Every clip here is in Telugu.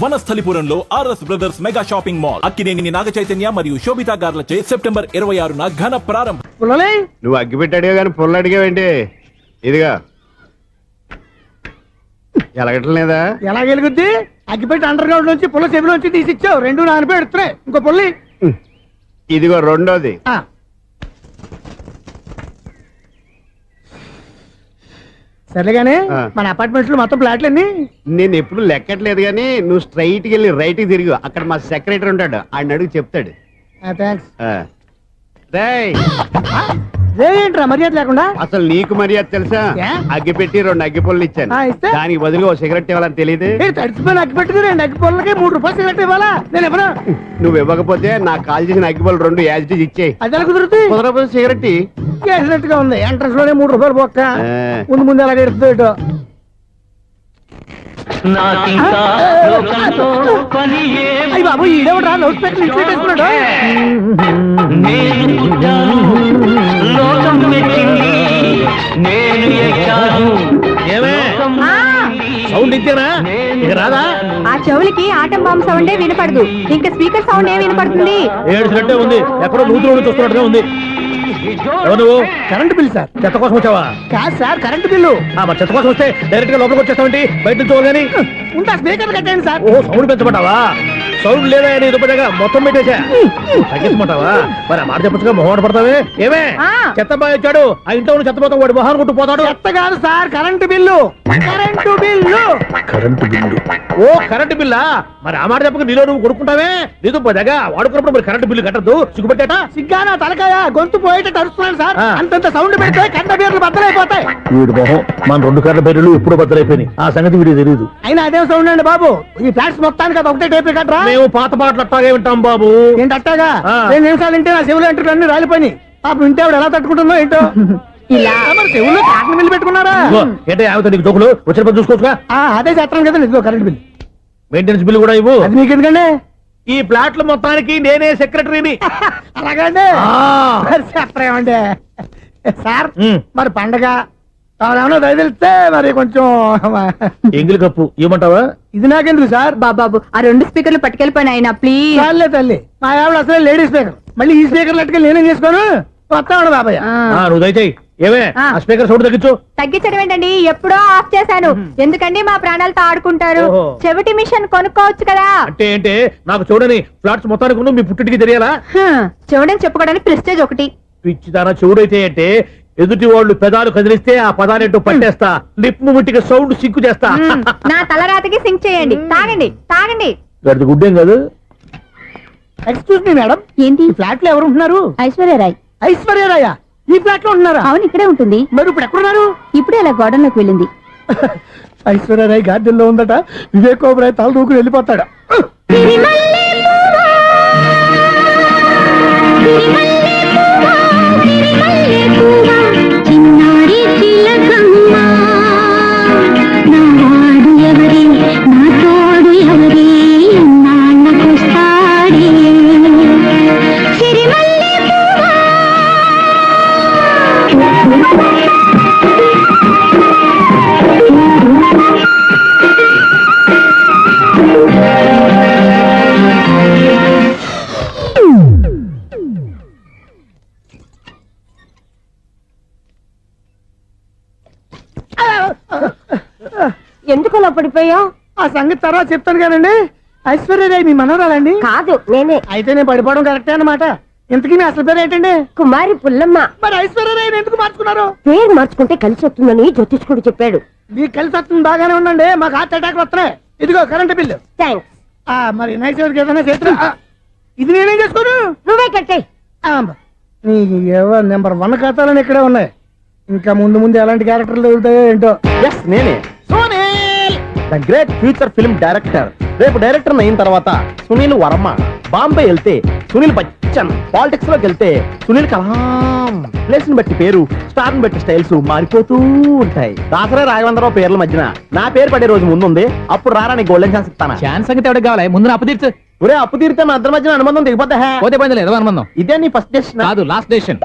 వనస్థలిపురంలో RS brothers mega shopping mall Akkineni Naga Chaitanya మరియు శోభితా గార్లచే సెప్టెంబర్ 26న ఘన ప్రారంభం. నువ్వు అగ్గి పెట్టాడుగా కానీ పుల్ల అడిగావేంటి? ఇదిగా ఎలగటం లేదా? ఎలా గెలుగుద్ది? అగ్గిపెట్టి అండర్ గ్రౌండ్ నుంచి పుల్ల చెవిలోంచి తీసి ఇచ్చావు. రెండు నాన్నపై ఎడుతున్నాయి. ఇంకో పుల్లి ఇదిగో రెండోది. సరేగానే మన అపార్ట్మెంట్స్ లో మొత్తం ఫ్లాట్లు అన్ని నేను ఎప్పుడు లెక్కట్లేదు కానీ నువ్వు స్ట్రైట్ కి వెళ్ళి రైట్ కి తిరిగి అక్కడ మా సెక్రటరీ ఉంటాడు, ఆయన అడుగు చెప్తాడు. థ్యాంక్స్. రేయ్, ఏంట్రా మర్యాద లేకుండా? అసలు నీకు మర్యాద తెలుసా? అగ్గి పెట్టి 2 అగ్గి పుల్లలు ఇచ్చాను, దానికి బదులుగా ఓ సిగరెట్ ఇవ్వాలని తెలియదు. తడిచిపోయిన అగ్గి పెట్టి 2 అగ్గి పుల్లలకి 3 రూపాయలు సిగరెట్ ఇవ్వాలా? నేను ఎవరు? నువ్వు ఇవ్వకపోతే నాకు కాల్ చేసిన అగ్గి పుల్లలు 2 యాజిటీస్ ఇచ్చేయి. అది ఎలా కుదురుతుంది? కుదరకపోతే సిగరెట్ వేసినట్టుగా ఉంది. ఎంట్రన్స్ లోనే 3 రూపాయలు బొక్క. ముందు ముందు ఎలా ఎడుతుంది? అయ్యి బాబు, ఈడేవడా లౌడ్ స్పీకర్ ఇన్స్టేట్ వేసుకున్నాడు? సౌండ్ ఇచ్చానా? ఇక రాదా? ఆ చెవులకి ఆటం బాంబు సౌండే వినపడదు, ఇంకా స్పీకర్ సౌండ్ ఏ వినపడుతుంది? ఏడ్చినట్టే ఉంది, ఎక్కడో నూతులు చూస్తున్నట్టుగా ఉంది. ఎవరు? Current bill sir. చెత్త కోసం వచ్చావా? కాదు సార్, కరెంట్ బిల్లు. మరి చెత్త కోసం వస్తే డైరెక్ట్ గా లోపలికి వచ్చేస్తామంటే బయట నుంచి కానీ ఉంటా. స్పీకర్ కట్టండి సార్. ఓ, సౌండ్ పెంచమంటావా? సౌండ్ లేదా నీ దుప్పటగా మొత్తం పెట్టేసా. తగ్గించమంటావా? మరి ఆ మాట చెప్పచ్చుగా, మొహమాట పడతావే. ఏమే చెత్త బాగా వచ్చాడు, ఆ ఇంట్లో చెత్త పోతాం, వాడు మొహాన్ని కొట్టు పోతాడు. చెత్త కాదు sir, current bill. Current bill. Current bill. ఓ, కరెంటు బిల్లా? మరి ఆ మాట చెప్పక నీలో నువ్వు కొడుకుంటావే. నీతో పోదాగా వాడుకున్నప్పుడు మరి కరెంటు బిల్లు కట్టద్దు, సిగ్గుపెట్టాట. సిగ్గానా తలకాయ? గొంతు పోయేటట్టు అరుస్తున్నాను సార్. అంతంత సౌండ్ పెడితే కంట బీర్లు బద్దలైపోతాయి. వీడు మొహం మన 2 కర్ల బీర్లు ఎప్పుడు బద్దలైపోయినాయి. ఆ సంగతి వీడికి తెలియదు. అయినా అదే సౌండ్ అండి బాబు. ఈ ఫ్లాట్స్ మొత్తానికి అది ఒకటే టేప్ కట్టరా? మేము పాత పాటలు అట్టాగే వింటాం బాబు. ఏంటి అట్టాగా? 2 నిమిషాలు వింటే నా చెవులు ఎంటర్ అన్ని రాలిపోయి. పాపం వింటే ఆవిడ ఎలా తట్టుకుంటుందో ఏంటో. ఇలా మరి చెవుల్లో కాటన్ బిల్లు పెట్టుకున్నారా? ఏంటే ఆమెతో నీకు దోకులు వచ్చిన పని చూసుకోవచ్చుగా. అదే చేస్తాను కదా. ఇదిగో కరెంట్ బిల్. మెయింటెనెన్స్ బిల్లు కూడా ఇవ్వు. అది మీకు ఎందుకండి? ఈ ప్లాట్ల మొత్తానికి నేనే సెక్రటరీని. అలాగండి. చెప్పరేమండి సార్? మరి పండగ ఏమన్నా దయదలిస్తే మరి కొంచెం ఎంగిలి కప్పు ఇవ్వమంటావా? ఇది నాకెందుకు సార్? బాబాబు, ఆ 2 స్పీకర్లు పట్టుకెళ్ళిపోయిన ఆయన ప్లీజ్. చాలే తల్లి, మా ఆవిడ అసలే లేడీ స్పీకర్. మళ్ళీ ఈ స్పీకర్ లెట్టుకెళ్ళి నేనేం చేసుకోను? వస్తాడు బాబాయ్. నువ్వు దయచేయి. ఏమే ఆ స్పీకర్ సౌండ్ తగ్గించు. తగ్గించడం ఏంటండి, ఎప్పుడో ఆఫ్ చేశాను. ఎందుకండి మా ప్రాణాలతో ఆడుకుంటారు? చెవిటి మిషన్ కొనుక్కోవచ్చు కదా. అంటే ఏంటే నాకు చూడని ఫ్లాట్స్ మొత్తానికి మీ పుట్టింటికి తెలియాలా? చెవుడని చెప్పుకోవడానికి ప్రెస్టేజ్ ఒకటి. పిచ్చిదానా చెవుడైతే అంటే ఎదుటి వాళ్ళు పెదాలు కదిలిస్తే ఆ పదాలేంటో పట్టేస్తా, లిప్ ముట్టికి సౌండ్ సింకు చేస్తా. నా తలరాతకి సింక్ చేయండి. తాగండి తాగండి. గడిది గుడ్డేం కాదు. ఎక్స్క్యూజ్ మీ మేడం, ఏంటి? ఫ్లాట్ లో ఎవరు ఉంటున్నారు? ఐశ్వర్యరాయ్. ఐశ్వర్యరాయ ఈ ఫ్లాట్ లో ఉంటున్నారా? అవును, ఇక్కడే ఉంటుంది. మరి ఇప్పుడు ఎక్కడున్నారు? ఇప్పుడే అలా గోడంలోకి వెళ్ళింది. ఐశ్వర్యరాయ్ గార్డెన్ లో ఉందట. వివేక్ ఓబరాయ్ తల దూకుని వెళ్ళిపోతాడు. ఎందుకు అలా పడిపోయావు? ఆ సంగతి తర్వాత చెప్తాను కానండి. ఐశ్వర్యరాయ్ మీ మనవరాలండి? కాదు, నేనే. అయితే నేను పడిపోవడం కరెక్టే అన్నమాట. ఇంతకీ మీ అసలు పేరు ఏంటండి? కుమారి పుల్లమ్మ. మరి ఐశ్వర్యరాయ్ ఎందుకు మార్చుకున్నారు? పేరు మార్చుకుంటే కలిసి వస్తుందని జ్యోతిష్కుడు చెప్పాడు. మీకు కలిసి వస్తుంది, బాగానే ఉండండి. మాకు హార్ట్ అటాక్ వస్తున్నాయి. ఇదిగో కరెంట్ బిల్లు. థ్యాంక్స్. మరి నైట్ ఏదైనా చేతున్నా ఇది నేనేం చేసుకోను? నువ్వే కట్టాయి. నెంబర్ 1 ఖాతాలని ఇక్కడే ఉన్నాయి. ఇంకా ముందు ముందు ఎలాంటి క్యారెక్టర్లు దొరుకుతాయో ఏంటో. నేనే the great future film director. రేపు డైరెక్టర్ అయిన తర్వాత సునీల్ వర్మ. బాంబే వెళ్తే సునీల్ బచ్చన్, పాలిటిక్స్ లోకి వెళ్తే సునీల్ కలాం. ప్లేస్ ని బట్టి పేరు, స్టార్ ని బట్టి స్టైల్స్ మారిపోతూ ఉంటాయి. దాసరా రాఘవేంద్రరావు పేర్ల మధ్యన నా పేరు పడే రోజు ముందుంది. అప్పుడు రారా నీ గోల్డెన్ ఛాన్స్ ఇస్తానా? ఛాన్స్ సంగతి ఎవరికి కావాలి? ముందు అప్పు తీర్చు. ఒరే, అప్పు తీరితే మా ఇద్దరి మధ్యన అనుబంధం దిగిపోతా. పోతే పని లేదు అనుబంధం. ఇదే నీ ఫస్ట్ డెసిషన్ కాదు, లాస్ట్ డెసిషన్.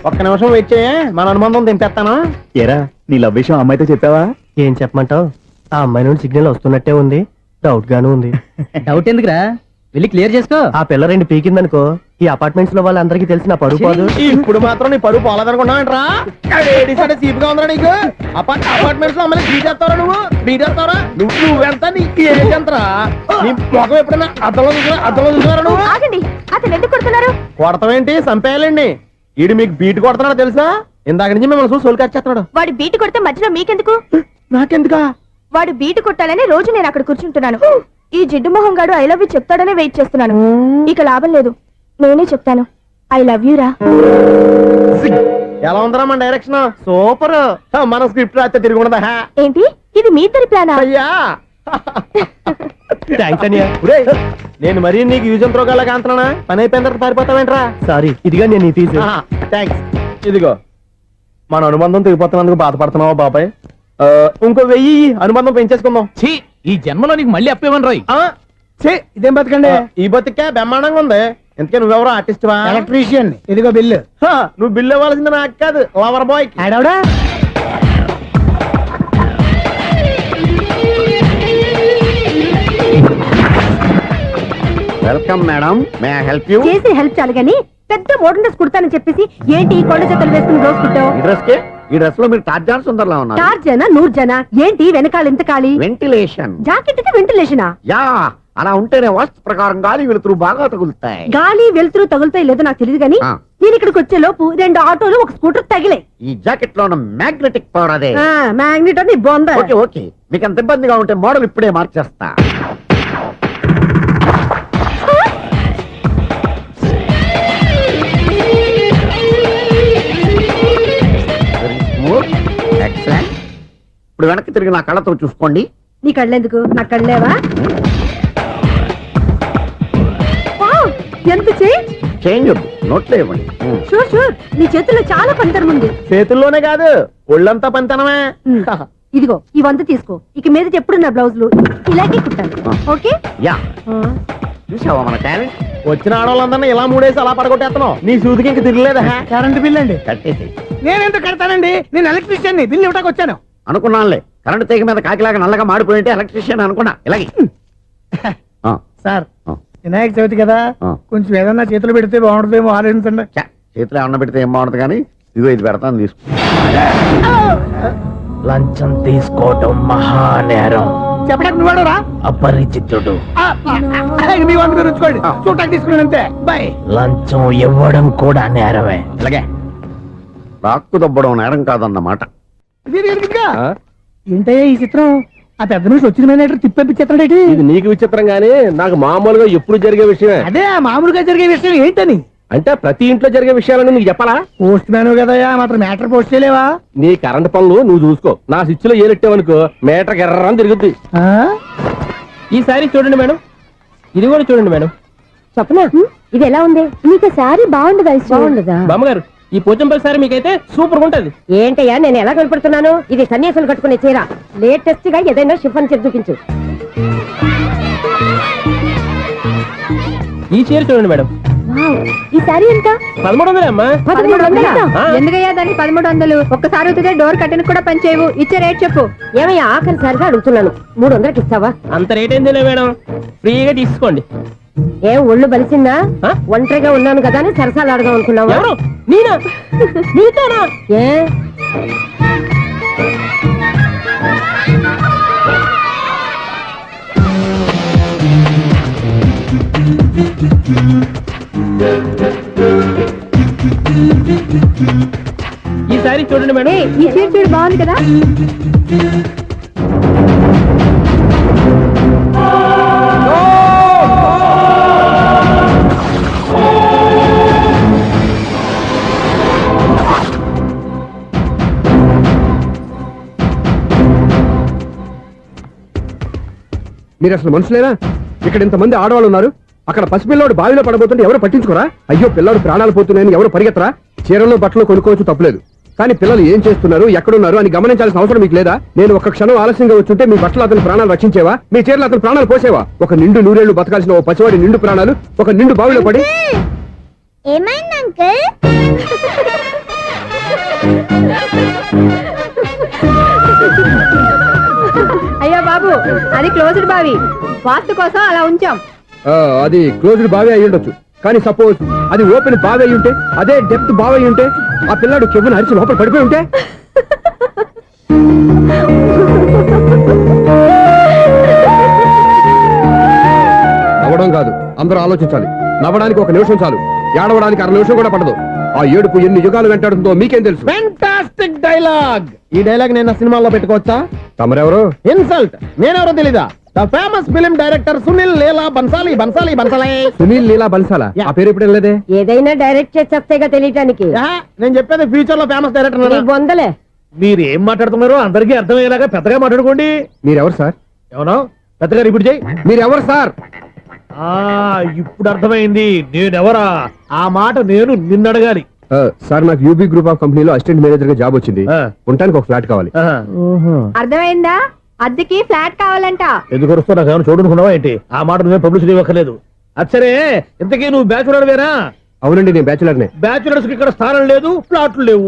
ఒక్క నిమిషం వెయిట్ చేయ మన అనుబంధం తెంపేస్తాను. ఏరా నీ లవ్ విషయం అమ్మాయితో చెప్పావా? ఏం చెప్పమంటావు? ఆ అమ్మాయి నుండి సిగ్నల్ వస్తున్నట్టే ఉంది, డౌట్ గాను ఉంది. డౌట్ ఎందుకురా, వెళ్ళి క్లియర్ చేసుకో. ఆ పిల్ల రెండు పీకిందనుకో, ఈ అపార్ట్మెంట్స్ లో వాళ్ళందరికీ తెలిసిన పరుగు పోదు. ఇప్పుడు మాత్రం నీ పరుగు పోలేదనుకున్నావంటరా? సీపుగా ఉందా నీకు? అపార్ట్మెంట్స్ లో అమ్మని బీటేస్తావరా నువ్వెంత నీకు ఏంటంతరా? నీ మొఖం ఎప్పుడైనా అద్దంలో చూసారా నువ్వు? ఆగండి, అతను ఎందుకు కొడుతున్నారు? కొడతావేంటి? చంపేయాలండి. ఈడు మీకు బీట్ కొడుతున్నాడు తెలుసా? ఇందాక నుంచి మిమ్మల్ని చూసి సోల్కొచ్చేస్తున్నాడు. వాడు బీటు కొడితే మధ్యలో మీకెందుకు? నాకెందుకా? వాడు బీటు కొట్టాలని రోజు నేను అక్కడ కూర్చుంటున్నాను. ఈ జిడ్డు మొహం గాడు ఐ లవ్ యూ చెప్తాడనే వెయిట్ చేస్తున్నాను. ఇక లాభం లేదు, నేనే చెప్తాను ఐ లవ్ యూ రా. ఎలా ఉందరా మన డైరెక్షన్? సూపర్. మన స్క్రిప్ట్ రాస్తే తిరిగి ఉండదా? ఏంటి ఇది మీ ఇద్దరి ప్లానా? అయ్యా థ్యాంక్స్ అనియా. నేను మరీ నీకు యూజ్ ఎంతో గలగా అంటున్నా. పని అయిపోయిన తర్వాత పారిపోతావేంట్రా? సారీ, ఇదిగా నేను ఈ ఫీజు. థ్యాంక్స్. ఇదిగో మన అనుబంధం తెగిపోతున్నందుకు బాధపడుతున్నావా బాబాయ్? ఇంకో 1000 అనుబంధం పెంచేసుకుందాం. ఛీ, ఈ జన్మలో నీకు మళ్ళీ అప్పేవన్ రాయ్. ఇదేం బతకండి? ఈ బతికే బ్రహ్మాండంగా ఉంది. ఎందుకే నువ్వెవరో ఆర్టిస్ట్ వా? ఎలక్ట్రీషియన్. ఇదిగో బిల్లు. నువ్వు బిల్లు ఇవ్వాల్సింది నాకు కాదు, లవర్ బాయ్. ఆడవడా? Welcome madam, may I help you? చేసి హెల్ప్ చాలు గాని పెద్ద మోడల్ డ్రెస్ కుడతానని చెప్పేసి ఏంటి ఈ కొండ జతలు వేసుకుని రోజు కుట్టావు? ఈ డ్రెస్ కే ఈ డ్రెస్ లో మీరు టార్జాన్ సుందర్లా ఉన్నారు. 4 జన 100 జన ఏంటి వెనకాల ఎంత ఖాళీ? వెంటిలేషన్. జాకెట్ కి వెంటిలేషనా? యా, అలా ఉంటేనే వాస్తు ప్రకారం గాలి వెలుతురు బాగా తగులుతాయి. గాలి వెలుతురు తగులుతాయి లేదో నాకు తెలియదు గానీ ఆ. నేను ఇక్కడికి వచ్చే లోపు 2 ఆటోలు ఒక స్కూటర్ తగిలే. ఈ జాకెట్ లో ఉన్న మ్యాగ్నెటిక్ పవర్ అదే. మ్యాగ్నెట్ అని బొంద. ఓకే ఓకే, మీకు అంత ఇబ్బందిగా ఉంటే మోడల్ ఇప్పుడే మార్చేస్తా. ఎక్సలెంట్. ఇప్పుడు వెనక్కి తిరిగి నా కళ్ళతో చూసుకోండి. నీ కళ్ళెందుకు? నా కళ్ళేవా? వావ్, ఎంత చేంజ్. చేంజ్ నోట్లో ఇవ్వండి. షూర్ షూర్, నీ చేతుల్లో చాలా పంతరం ఉంది. చేతుల్లోనే కాదు, ఒళ్ళంతా పంతనమే. ఇదిగో ఈ 100 తీసుకో. ఇక మీద ఎప్పుడు నా బ్లౌజులు ఇలాగే కుట్టాను. ఓకే? యా, చూసావా మన టాలెంట్? వచ్చిన ఆడవాళ్ళందరినీ ఇలా మూడేసి అలా పడగొట్టేస్తున్నావు. నీ సూదికి ఇంక తిరగలేదా? కరెంట్ బిల్ అండి. కట్టేసి నేనెందుకు కడతానండి? నేను ఎలక్ట్రీషియన్. బిల్ ఇవ్వడానికి వచ్చాను. అనుకున్నానులే, కరెంట్ తీగ మీద కాకిలాగా నల్లగా మాడిపోయింటే ఎలక్ట్రీషియన్ అనుకున్నా. ఇలాగే సార్, వినాయక చవితి కదా, ఆ. కొంచెం ఏదన్నా చేతులు పెడితే బాగుంటుందేమో ఆలోచించండి. చేతిలో అన్న పెడితే ఏం బాగుంటుంది కానీ ఇదిగో ఇది పెడతాను, తీసుకో. లంచం తీసుకోవటం మహానేరం. చెప్పడానికి నువ్వు రా. అపరిచితుడు. మీ 100 మీరు ఉంచుకోండి. చూడటానికి తీసుకున్నాను అంతే. బాయ్. లంచం ఇవ్వడం కూడా నేరమే. ఇలాగే రాక్కు దబ్బడం నేరం కాదన్నమాట. ఏంటయ్యా ఈ చిత్రం? ఆ పెద్ద నుంచి వచ్చిన మేనేటర్ తిప్పించేస్తాడేటి? ఇది నీకు విచిత్రం గానీ నాకు మామూలుగా ఎప్పుడు జరిగే విషయమే. అదే మామూలుగా జరిగే విషయం ఏంటని? అంటే ప్రతి ఇంట్లో జరిగే విషయాలను నీకు చెప్పాలా? పోస్ట్ మ్యాన్ కదయ్యా, మాత్రం మ్యాటర్ పోస్ట్ చేయలేవా? నీ కరెంట్ పనులు నువ్వు చూసుకో. నా స్విచ్ లో ఏలెట్టావనుకో మీటర్ ఎర్రని తిరుగుద్ది. ఈసారి చూడండి మేడం, ఇది కూడా చూడండి మేడం. చెప్పనా? ఇది ఎలా ఉంది? నీకు సారీ బాగుండదా? బాగుండదా? బామ్మగారు, ఈ పోచంపల్లి సారీ మీకైతే సూపర్ ఉంటుంది. ఏంటయ్యా నేను ఎలా కనపడుతున్నాను? ఇది సన్యాసులు కట్టుకునే చీర. లేటెస్ట్ గా ఏదైనా షిఫాన్ చీర చూపించు. ఈ చీర చూడండి మేడం. ఈ సారీ ఎంత? 1300 అమ్మా. 1300? ఆ. ఎందుకయ్యా దానికి 1300? ఒక్కసారి వచ్చితే డోర్ కట్టెన్ కూడా పనిచేయవు. ఇచ్చే రేట్ చెప్పు. ఏమయ్యా ఆఖరిసారిగా అడుగుతున్నాను, 300కి ఇస్తావా? అంత రేట్ ఏందిలే మేడం, ఫ్రీగా తీసుకోండి. ఏం ఒళ్ళు బలిసిందా? ఆ? ఒంటరిగా ఉన్నాను కదా అని సరసాలు అడగా అనుకున్నావా? ఎవరు? నేనా? నీతోనా? ఏ ఈ సారీ చూడండి మేడం. ఈ చీర చూడు, బాగుంది కదా? మీరు అసలు మనుషులేనా? ఇక్కడ ఇంతమంది ఆడవాళ్ళు ఉన్నారు, అక్కడ పసిపిల్లాడు బావిలో పడబోతుంటే ఎవరు పట్టించుకోరా? అయ్యో పిల్లాడు ప్రాణాలు పోతున్నాయని ఎవరు పరిగెత్తరా? చీరలు బట్టలు కొనుక్కోవచ్చు, తప్పులేదు. కానీ పిల్లలు ఏం చేస్తున్నారు, ఎక్కడున్నారు అని గమనించాల్సిన అవసరం మీకు లేదా? నేను ఒక్క క్షణం ఆలస్యంగా వచ్చుంటే మీ బట్టలు అతని ప్రాణాలు రక్షించేవా? మీ చీరలు అతని ప్రాణాలు పోసేవా? ఒక నిండు 100 ఏళ్లు బతకాల్సిన ఓ పసివాడి నిండు ప్రాణాలు ఒక నిండు బావిలో పడి. ఏమైంది అంకుల్? అది క్లోజ్డ్ బావి వాస్తు కోసం అలా ఉంచాం. అది క్లోజ్డ్ బావి అయి ఉండొచ్చు, కానీ సపోజ్ అది ఓపెన్ బావి అయి ఉంటే, అదే డెప్త్ బావి అయి ఉంటే, ఆ పిల్లాడు కెవ్వున అరిచి లోపల పడిపోయి ఉంటే, నవ్వడం కాదు, అందరూ ఆలోచించాలి. నవ్వడానికి 1 నిమిషం చాలు, ఏడవడానికి 1/2 నిమిషం కూడా పడదు. ఆ ఏడుపు ఎన్ని యుగాలు వెంటాడుతుందో మీకేం తెలుసు? Fantastic dialogue. ఈ డైలాగ్ నేను సినిమాలో పెట్టుకోవచ్చా? తమరెవరు? ఇన్సల్ట్. నేనెవరో తెలీదా? The famous film director Sunil Leela Bansali. Bansali Bansali Sunil Leela బన్సాలా? ఆ పేరు ఇప్పుడు లేదే. ఏదైనా డైరెక్ట్ చేసి చెప్తేగా తెలియటానికి. నేను చెప్పేది ఫ్యూచర్ లో ఫేమస్ డైరెక్టర్. బొందలే. మీరు ఏం మాట్లాడుతున్నారో అందరికీ అర్థమయ్యేలాగా పెద్దగా మాట్లాడుకోండి. మీరెవరు సార్? ఏమన్నా పెద్దగా రిపీట్ చేయి. మీరెవరు సార్? ఇప్పుడు అర్థమైంది నేనెవరా. ఆ మాట నేను నిన్నడగాలి. సార్, నాకు యూబీ గ్రూప్ ఆఫ్ కంపెనీలో అసిస్టెంట్ మేనేజర్ గా జాబ్ వచ్చింది. ఉండటానికి ఒక ఫ్లాట్ కావాలి. అర్థమైందా? అద్దెకి ఫ్లాట్ కావాలంట. ఎందుకు వస్తా నాకు ఏమైనా చూడనుకున్నావా ఏంటి? ఆ మాట నువ్వే పబ్లిసిటీ ఇవ్వక్కర్లేదు. అచ్చరే, ఇంతకీ నువ్వు బ్యాచులర్ వేరా? అవునండి, నేను బ్యాచులర్ నే. బ్యాచులర్స్ కి ఇక్కడ స్థానం లేదు, ప్లాట్లు లేవు.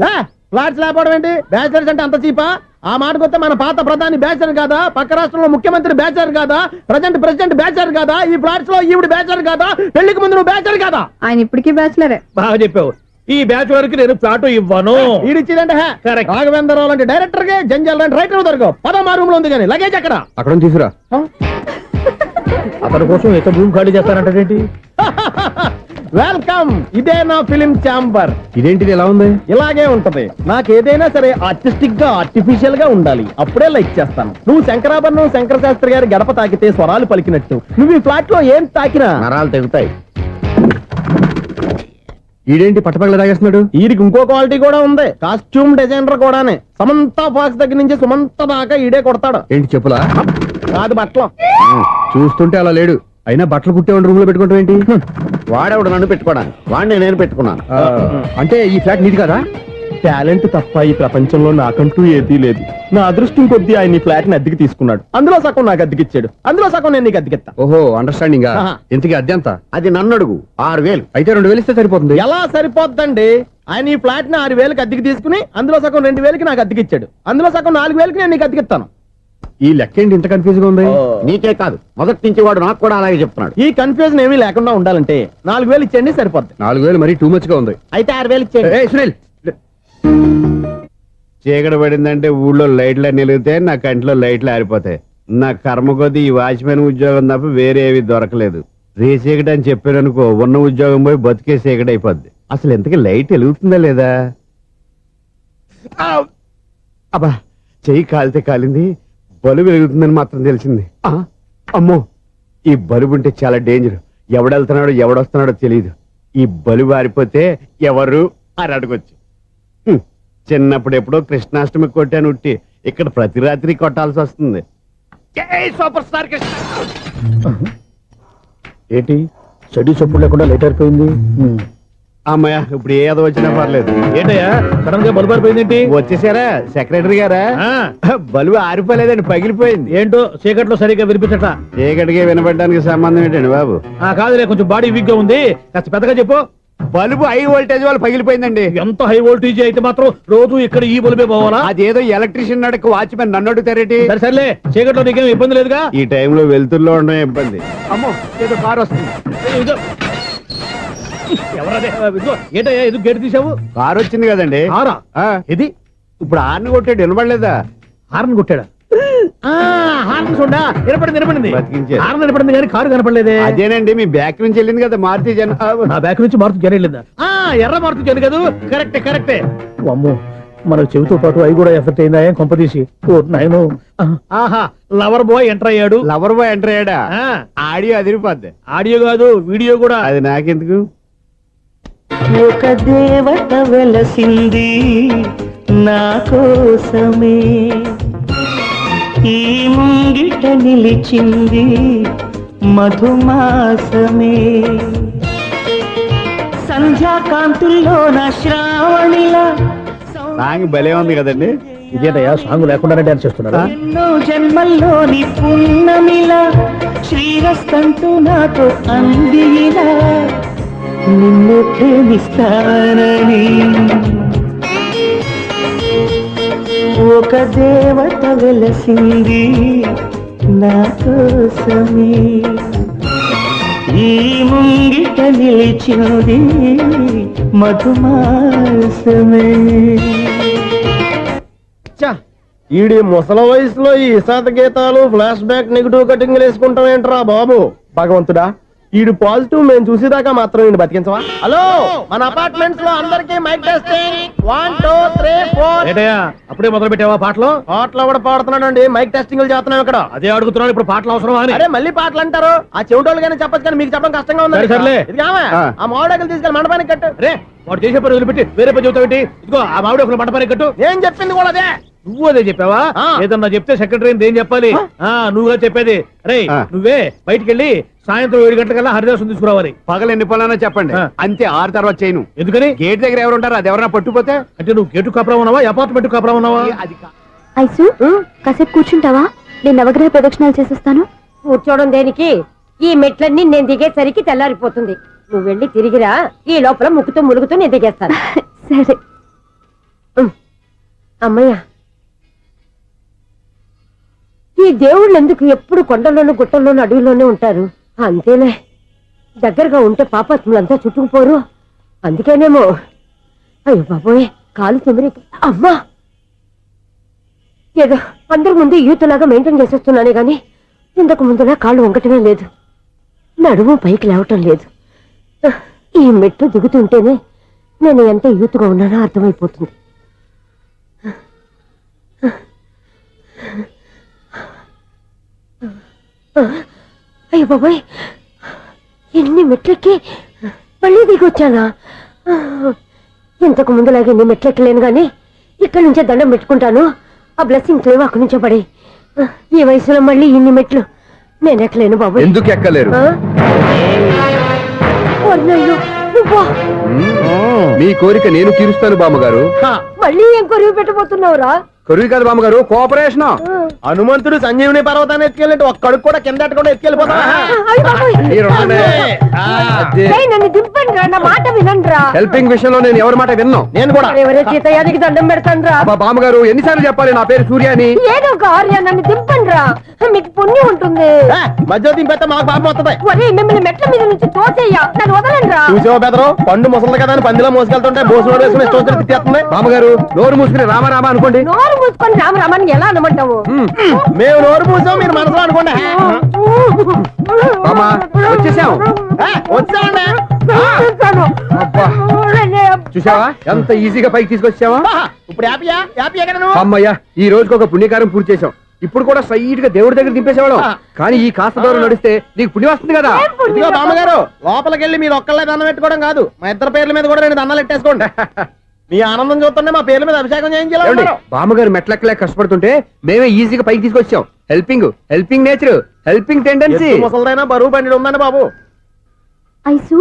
ఫ్లాట్స్ లేకపోవడం ఏంటి? బ్యాచిలర్స్ అంటే అంత చీపా? ఆ మాటకొస్తే మన పాత ప్రధాని బ్యాచర్ కాదా? పక్క రాష్ట్రంలో ముఖ్యమంత్రి బ్యాచర్ కాదా? ప్రెసిడెంట్ బ్యాచర్ కాదా? ఈ ఫ్లాట్స్ లో ఈవిడ బ్యాచర్ కాదా? పెళ్లికి ముందు నువ్వు బ్యాచర్ కాదా? ఆయన ఇప్పటికీ బ్యాచులరే. బాగా చెప్పావు. ఈ బ్యాచులర్ కి నేను ప్లాట్ ఇవ్వను. ఈడిచ్చిందంటే రాఘవేంద్రరావు లాంటి డైరెక్టర్ కి జంజల్ లాంటి రైటర్ దొరకవు. పదమా రూమ్ లో ఉంది కానీ లగేజ్ అక్కడ. అక్కడ తీసుకురా. అతని కోసం ఎంత భూమి ఖాళీ చేస్తానంటే వెల్కమ్. ఇదే నా ఫిలిం ఛాంబర్. ఇదేంటిది ఎలా ఉంది? ఇలాగే ఉంటది. నాకు ఏదైనా సరే ఆర్టిస్టిక్ గా ఆర్టిఫిషియల్ గా ఉండాలి, అప్పుడే లైక్ చేస్తాను. నువ్వు శంకరాభరణం శంకర శాస్త్రి గారి గడప తాకితే స్వరాలు పలికినట్టు నువ్వు ఈ ఫ్లాట్ లో ఏం తాకినా నరాలు తెగుతాయి. ఈడేంటి పట్టపగల తాగేస్తున్నాడు? వీరికి ఇంకో క్వాలిటీ కూడా ఉంది. కాస్ట్యూమ్ డిజైనర్ కూడానే. సమంత ఫాక్స్ దగ్గర నుంచి సుమంత దాకా ఈడే కొడతాడు. ఏంటి చెప్పులా? కాదు బట్టలు. చూస్తుంటే అలా లేడు. అయినా బట్టలు కుట్టేవాడి రూమ్ లో పెట్టుకుంటాం ఏంటి? వాడేవాడు నన్ను పెట్టుకోవడానికి, వాడిని నేను పెట్టుకున్నాను. అంటే ఈ ఫ్లాట్ నీది కదా? టాలెంట్ తప్ప ఈ ప్రపంచంలో నాకంటూ ఏదీ లేదు. నా అదృష్టం కొద్దీ ఆయన ఈ ఫ్లాట్ ని అద్దెకి తీసుకున్నాడు. అందులో సగం నాకు అద్దెకిచ్చాడు, అందులో సగం నేను నీకు అద్దెకిస్తా. ఓహో, అండర్స్టాండింగ్. ఆహా. ఇంతకీ అద్దె ఎంత? అది నన్ను అడుగు. 6,000. అయితే 2,000 ఇస్తే సరిపోతుంది. ఎలా సరిపోద్దండి? ఆయన ఈ ఫ్లాట్ ని 6,000కి అద్దెకి తీసుకుని అందులో సగం 2,000కి నాకు అద్దెకిచ్చాడు, అందులో సగం 4,000కి నేను నీకు అద్దెకిస్తాను. ఈ లెక్క ఏంటి ఇంత కన్ఫ్యూజ్ గా ఉంది? నీకే కాదు, మొదటి నుంచి వాడు నాకు కూడా అలాగే చెప్తున్నాడు. ఈ కన్ఫ్యూజన్ ఏమీ లేకుండా ఉండాలంటే 4,000 ఇచ్చేయండి సరిపోద్ది. 4,000 మరీ టూ మచ్ గా ఉంది. అయితే 6,000 ఇచ్చేయండి. ఏయ్ సునీల్, చీకటి పడిందంటే ఊళ్ళో లైట్లు నిలిగితే నా కంటిలో లైట్లు ఆరిపోతాయి. నా కర్మ కొద్దీ ఈ వాచ్మెన్ ఉద్యోగం తప్ప వేరే ఏవి దొరకలేదు. రేసీకటి అని చెప్పారనుకో, ఉన్న ఉద్యోగం పోయి బతికే చీకటి అయిపోద్ది. అసలు ఎంతకీ లైట్ వెలుగుతుందా లేదా? అబ్బా, చెయ్యి కాలితే కాలింది, బలుబు వెలుగుతుందని మాత్రం తెలిసింది. అమ్మో, ఈ బలుబు ఉంటే చాలా డేంజర్. ఎవడెళ్తున్నాడో ఎవడొస్తున్నాడో తెలియదు. ఈ బలుబు ఆరిపోతే ఎవరు అని అడగొచ్చు. చిన్నప్పుడు ఎప్పుడో కృష్ణాష్టమి కొట్టాను ఉట్టి, ఇక్కడ ప్రతి రాత్రి కొట్టాల్సి వస్తుంది. Super star Krishna. ఏంటి చెడు చెప్పుడు లేకుండా లేట్ అయిపోయింది? అమ్మయ్య, ఇప్పుడు ఏదో వచ్చినా పర్లేదు. ఏంటయ్యా సడన్ గా బల్బు అయిపోయింది ఏంటి? వచ్చేసారా సెక్రటరీ గారా? బలుబు ఆరిపోలేదండి, పగిలిపోయింది. ఏంటో చీకట్లో సరిగ్గా వినిపించట. చీకటికి వినపడడానికి సంబంధం ఏంటండి బాబు? కాదులే, కొంచెం బాడీ వీక్ గా ఉంది, కాస్త పెద్దగా చెప్పు. బల్బు హై వోల్టేజ్ వాళ్ళు పగిలిపోయిందండి. ఎంత హై వోల్టేజ్ అయితే మాత్రం రోజు ఇక్కడ ఈ బల్బే పోవాలా? అదేదో ఎలక్ట్రీషియన్ నడక వాచ్మెన్ నన్ను అడుగుతారేటి? సరే సర్లే, చీకట్లో నీకేం ఇబ్బంది లేదుగా? ఈ టైంలో వెళ్తుల్లో ఉండడం ఇబ్బంది. అమ్మో, ఏదో కారు వస్తుంది. ఇదిగో. ఎవరదే? ఇదిగో, ఏంటయ్యా ఎందుకు గేట్ తీసావు? కారు వచ్చింది కదండి. కారా? ఇది ఇప్పుడు ఆర్ని కొట్టాడు, వినపడలేదా? హార్న్ కొట్టాడా? హార్న్ చూడా వినపడింది. బతికించాడు. హార్న్ వినపడింది కానీ కారు కనపడలేదే. అదేనండి, మీ బ్యాక్ నుంచి వెళ్ళింది కదా మారుతి జన. నా బ్యాక్ నుంచి మారుతు జరగలేదా? ఎర్ర మారుతు జరు కదా. కరెక్టే. అమ్మో, మన చెవితో పాటు అవి కూడా ఎఫెక్ట్ అయిందా కొంపదీసి? ఓ నాయనో. ఆహా, లవర్ బాయ్ ఎంటర్ అయ్యాడు. లవర్ బాయ్ ఎంటర్ అయ్యాడా? ఆడియో అదిరిపోద్ది. ఆడియో కాదు, వీడియో కూడా. అది నాకెందుకు? ఒక దేవత వెలసింది నా కోసమే, ఈ ముంగిట నిలిచింది మధుమాసమే, సంధ్యాకాంతుల్లో నా శ్రావణిలా. సాంగ్ భలే ఉంది కదండి. ఇదేంటయ్యా సాంగ్ లేకుండానే డాన్స్ చేస్తున్నారా? ఎన్నో జన్మల్లోని పున్నమిలా శ్రీరస్తంటూ నాతో అందిలా, నిన్ను ప్రేమిస్తానని. ఒక దేవత వెలసింది నా కోసమే ఈ ముంగిట నిలిచింది మధుమాసమే. ఈడి ముసలి వయసులో ఈ ఇసాత గీతాలు ఫ్లాష్ బ్యాక్ నెగిటివ్ కటింగ్ వేసుకుంటాం ఏంట్రా బాబు. భగవంతుడా, ఈడు పాజిటివ్ మేము చూసేదాకా మాత్రం ఈయన బతికించవా. హలో, మన అపార్ట్మెంట్స్ లో అందరికి మైక్ టెస్టింగ్ 1 2 3 4. ఏంటయ్యా అప్పుడే మొదలు పెట్టావా పాటలు? పాటలు కూడా పాడుతున్నాడు అండి, మైక్ టెస్టింగ్ చేస్తున్నాం ఇక్కడ. అదే అడుగుతున్నాను, ఇప్పుడు పాటలు అవసరమా అని. అరే మళ్ళీ పాటలు అంటారు, ఆ చెవిటోళ్ళు కానీ చెప్పచ్చు కానీ మీకు చెప్పడం కష్టంగా ఉంది. సర్లే. ఆ మామిడాకులు తీసుకెళ్ళి మండపానికి కట్టు. రే వాడు చేసే పని వదిలిపెట్టి వేరే పని చెబుతావు. ఇదిగో ఆ మామిడి ఒకరు మంటపానికి కట్టు. ఏం చెప్పింది కూడా అదే. నువ్వు అదే చెప్పావా? ఏదన్నా చెప్తే సెక్రటరీ ఏం చెప్పాలి? నువ్వుగా చెప్పేది. రే నువ్వే బయటికి వెళ్ళి సాయంత్రం 7 గంటలకల్లా హరిదాసం తీసుకురావాలి. పగలు ఎన్ని పనులన్నా చెప్పండి, అంతే 6 తర్వాత చేయను. ఎందుకని? గేట్ దగ్గర ఎవరు ఉంటారు, అది ఎవరన్నా పట్టుపోతే. అంటే నువ్వు గేటు కాపురా ఉన్నావా, అపార్ట్మెంట్ కాపురా ఉన్నావా? అది ఐసు కాసేపు కూర్చుంటావా? నేను నవగ్రహ ప్రదక్షిణాలు చేసేస్తాను. కూర్చోవడం దేనికి? ఈ మెట్లన్నీ నేను దిగేసరికి తెల్లారిపోతుంది. నువ్వు వెళ్ళి తిరిగిరా, ఈ లోపల ముక్కుతూ ములుగుతూ నేను దిగేస్తాను. సరే. అమ్మయ్య, ఈ దేవుళ్ళు ఎందుకు ఎప్పుడు కొండల్లోనూ గుట్టల్లోనూ అడవిలోనే ఉంటారు? అంతేలే, దగ్గరగా ఉంటే పాపాత్ములంతా చుట్టుకుపోరు. అందుకేనేమో. అయ్యో బాబోయ్, కాలు తిమిరి. అమ్మా, ఏదో అందరి ముందు యూత్లాగా మెయింటైన్ చేసేస్తున్నానే గాని ఇంతకు ముందులా కాళ్ళు వంకటమే లేదు, నడుము పైకి లేవటం లేదు. ఈ మెట్లు దిగుతుంటేనే నేను ఎంత యూత్గా ఉన్నానో అర్థమైపోతుంది. అయ్యో బాబాయ్, ఎన్ని మెట్లెక్కి మళ్ళీ దిగొచ్చానా? ఇంతకు ముందులాగే ఎన్ని మెట్లెక్కలేను గాని ఇక్కడి నుంచే దండం పెట్టుకుంటాను. ఆ బ్లెస్సింగ్స్ లేవు అక్కడి నుంచే పడి. ఈ వయసులో మళ్ళీ ఇన్ని మెట్లు నేను ఎక్కలేను బాబాయ్. ఎందుకు ఎక్కలేరు? మీ కోరిక నేను తీరుస్తాను బామ్మగారు. మళ్ళీ ఏం కొరివి పెట్టబోతున్నావురా? కొరువు కాదు బామ్మగారు, కోఆపరేషన్. హనుమంతుడు సంజీవుని పర్వతాన్ని ఎత్తుకెళ్ళి ఒక్క కడుగు కూడా కింద ఎట్టకుండా ఎత్తుకెళ్ళిపోతా. నన్ను దింపండి రా, నా మాట వినండి రా. హెల్పింగ్ విషయంలో నేను ఎవరి మాట విన్నాను. నేను కూడా ఎవరే సీతయ్యానికి దండం పెడతాను రా. బామ్మగారు ఎన్నిసార్లు చెప్పాలి నా పేరు సూర్యాని? ఏదో ఒక ఆర్య, నన్ను దింపండి రా, మీకు పుణ్యం ఉంటుంది. మధ్య దింపేస్తే మాకు పాపం వస్తుంది. ఒరే, మిమ్మల్ని మెట్ల మీద నుంచి తోసేయ్యా, నన్ను వదలండి రా. చూసావా బెదరు, పండు ముసలి కదా అని పందిలో మోసుకెళ్తుంటే బోసు వేసుకుని ఇష్టం తిట్టేస్తుంది. బామ్మగారు నోరు మూసుకుని రామారామా అనుకోండి. నోరు మూసుకొని రామరామాన్ని ఎలా అనమంటావు? మేము నోరు మూసాం, మీరు మనసులో అనుకోండి. బామ్మా వచ్చేసాం. వచ్చామండి. అబ్బా చూసావా ఎంత ఈజీగా పైకి తీసుకొచ్చావా? ఇప్పుడు హ్యాపీయా? హ్యాపీయా కదా నువ్వు? అమ్మయ్యా, ఈ రోజుకి ఒక పుణ్యకారం పూర్తి చేసాం. ఇప్పుడు కూడా స్ట్రైట్ గా దేవుడి దగ్గర దింపేసేవాడు. కానీ ఈ కాస్త దూరం నడిస్తే నీకు పుణ్యం వస్తుంది కదా. ఇదిగో బామ్మగారు, లోపలికి వెళ్ళి మీరు ఒక్కళ్ళే దండం పెట్టుకోవడం కాదు, మా ఇద్దరు పేర్ల మీద కూడా 2 దండాలు ఎట్టేసుకోండి. మీ ఆనందం చూస్తుంటే మా పేర్ల మీద అభిషేకం చేయించాలి. బామ్మగారు మెట్లెక్కలే కష్టపడుతుంటే మేమే ఈజీగా పైకి తీసుకొచ్చాం. Helping nature, helping tendency. ముసలిదైనా బరువు బండి ఉందండి బాబు. ఐసు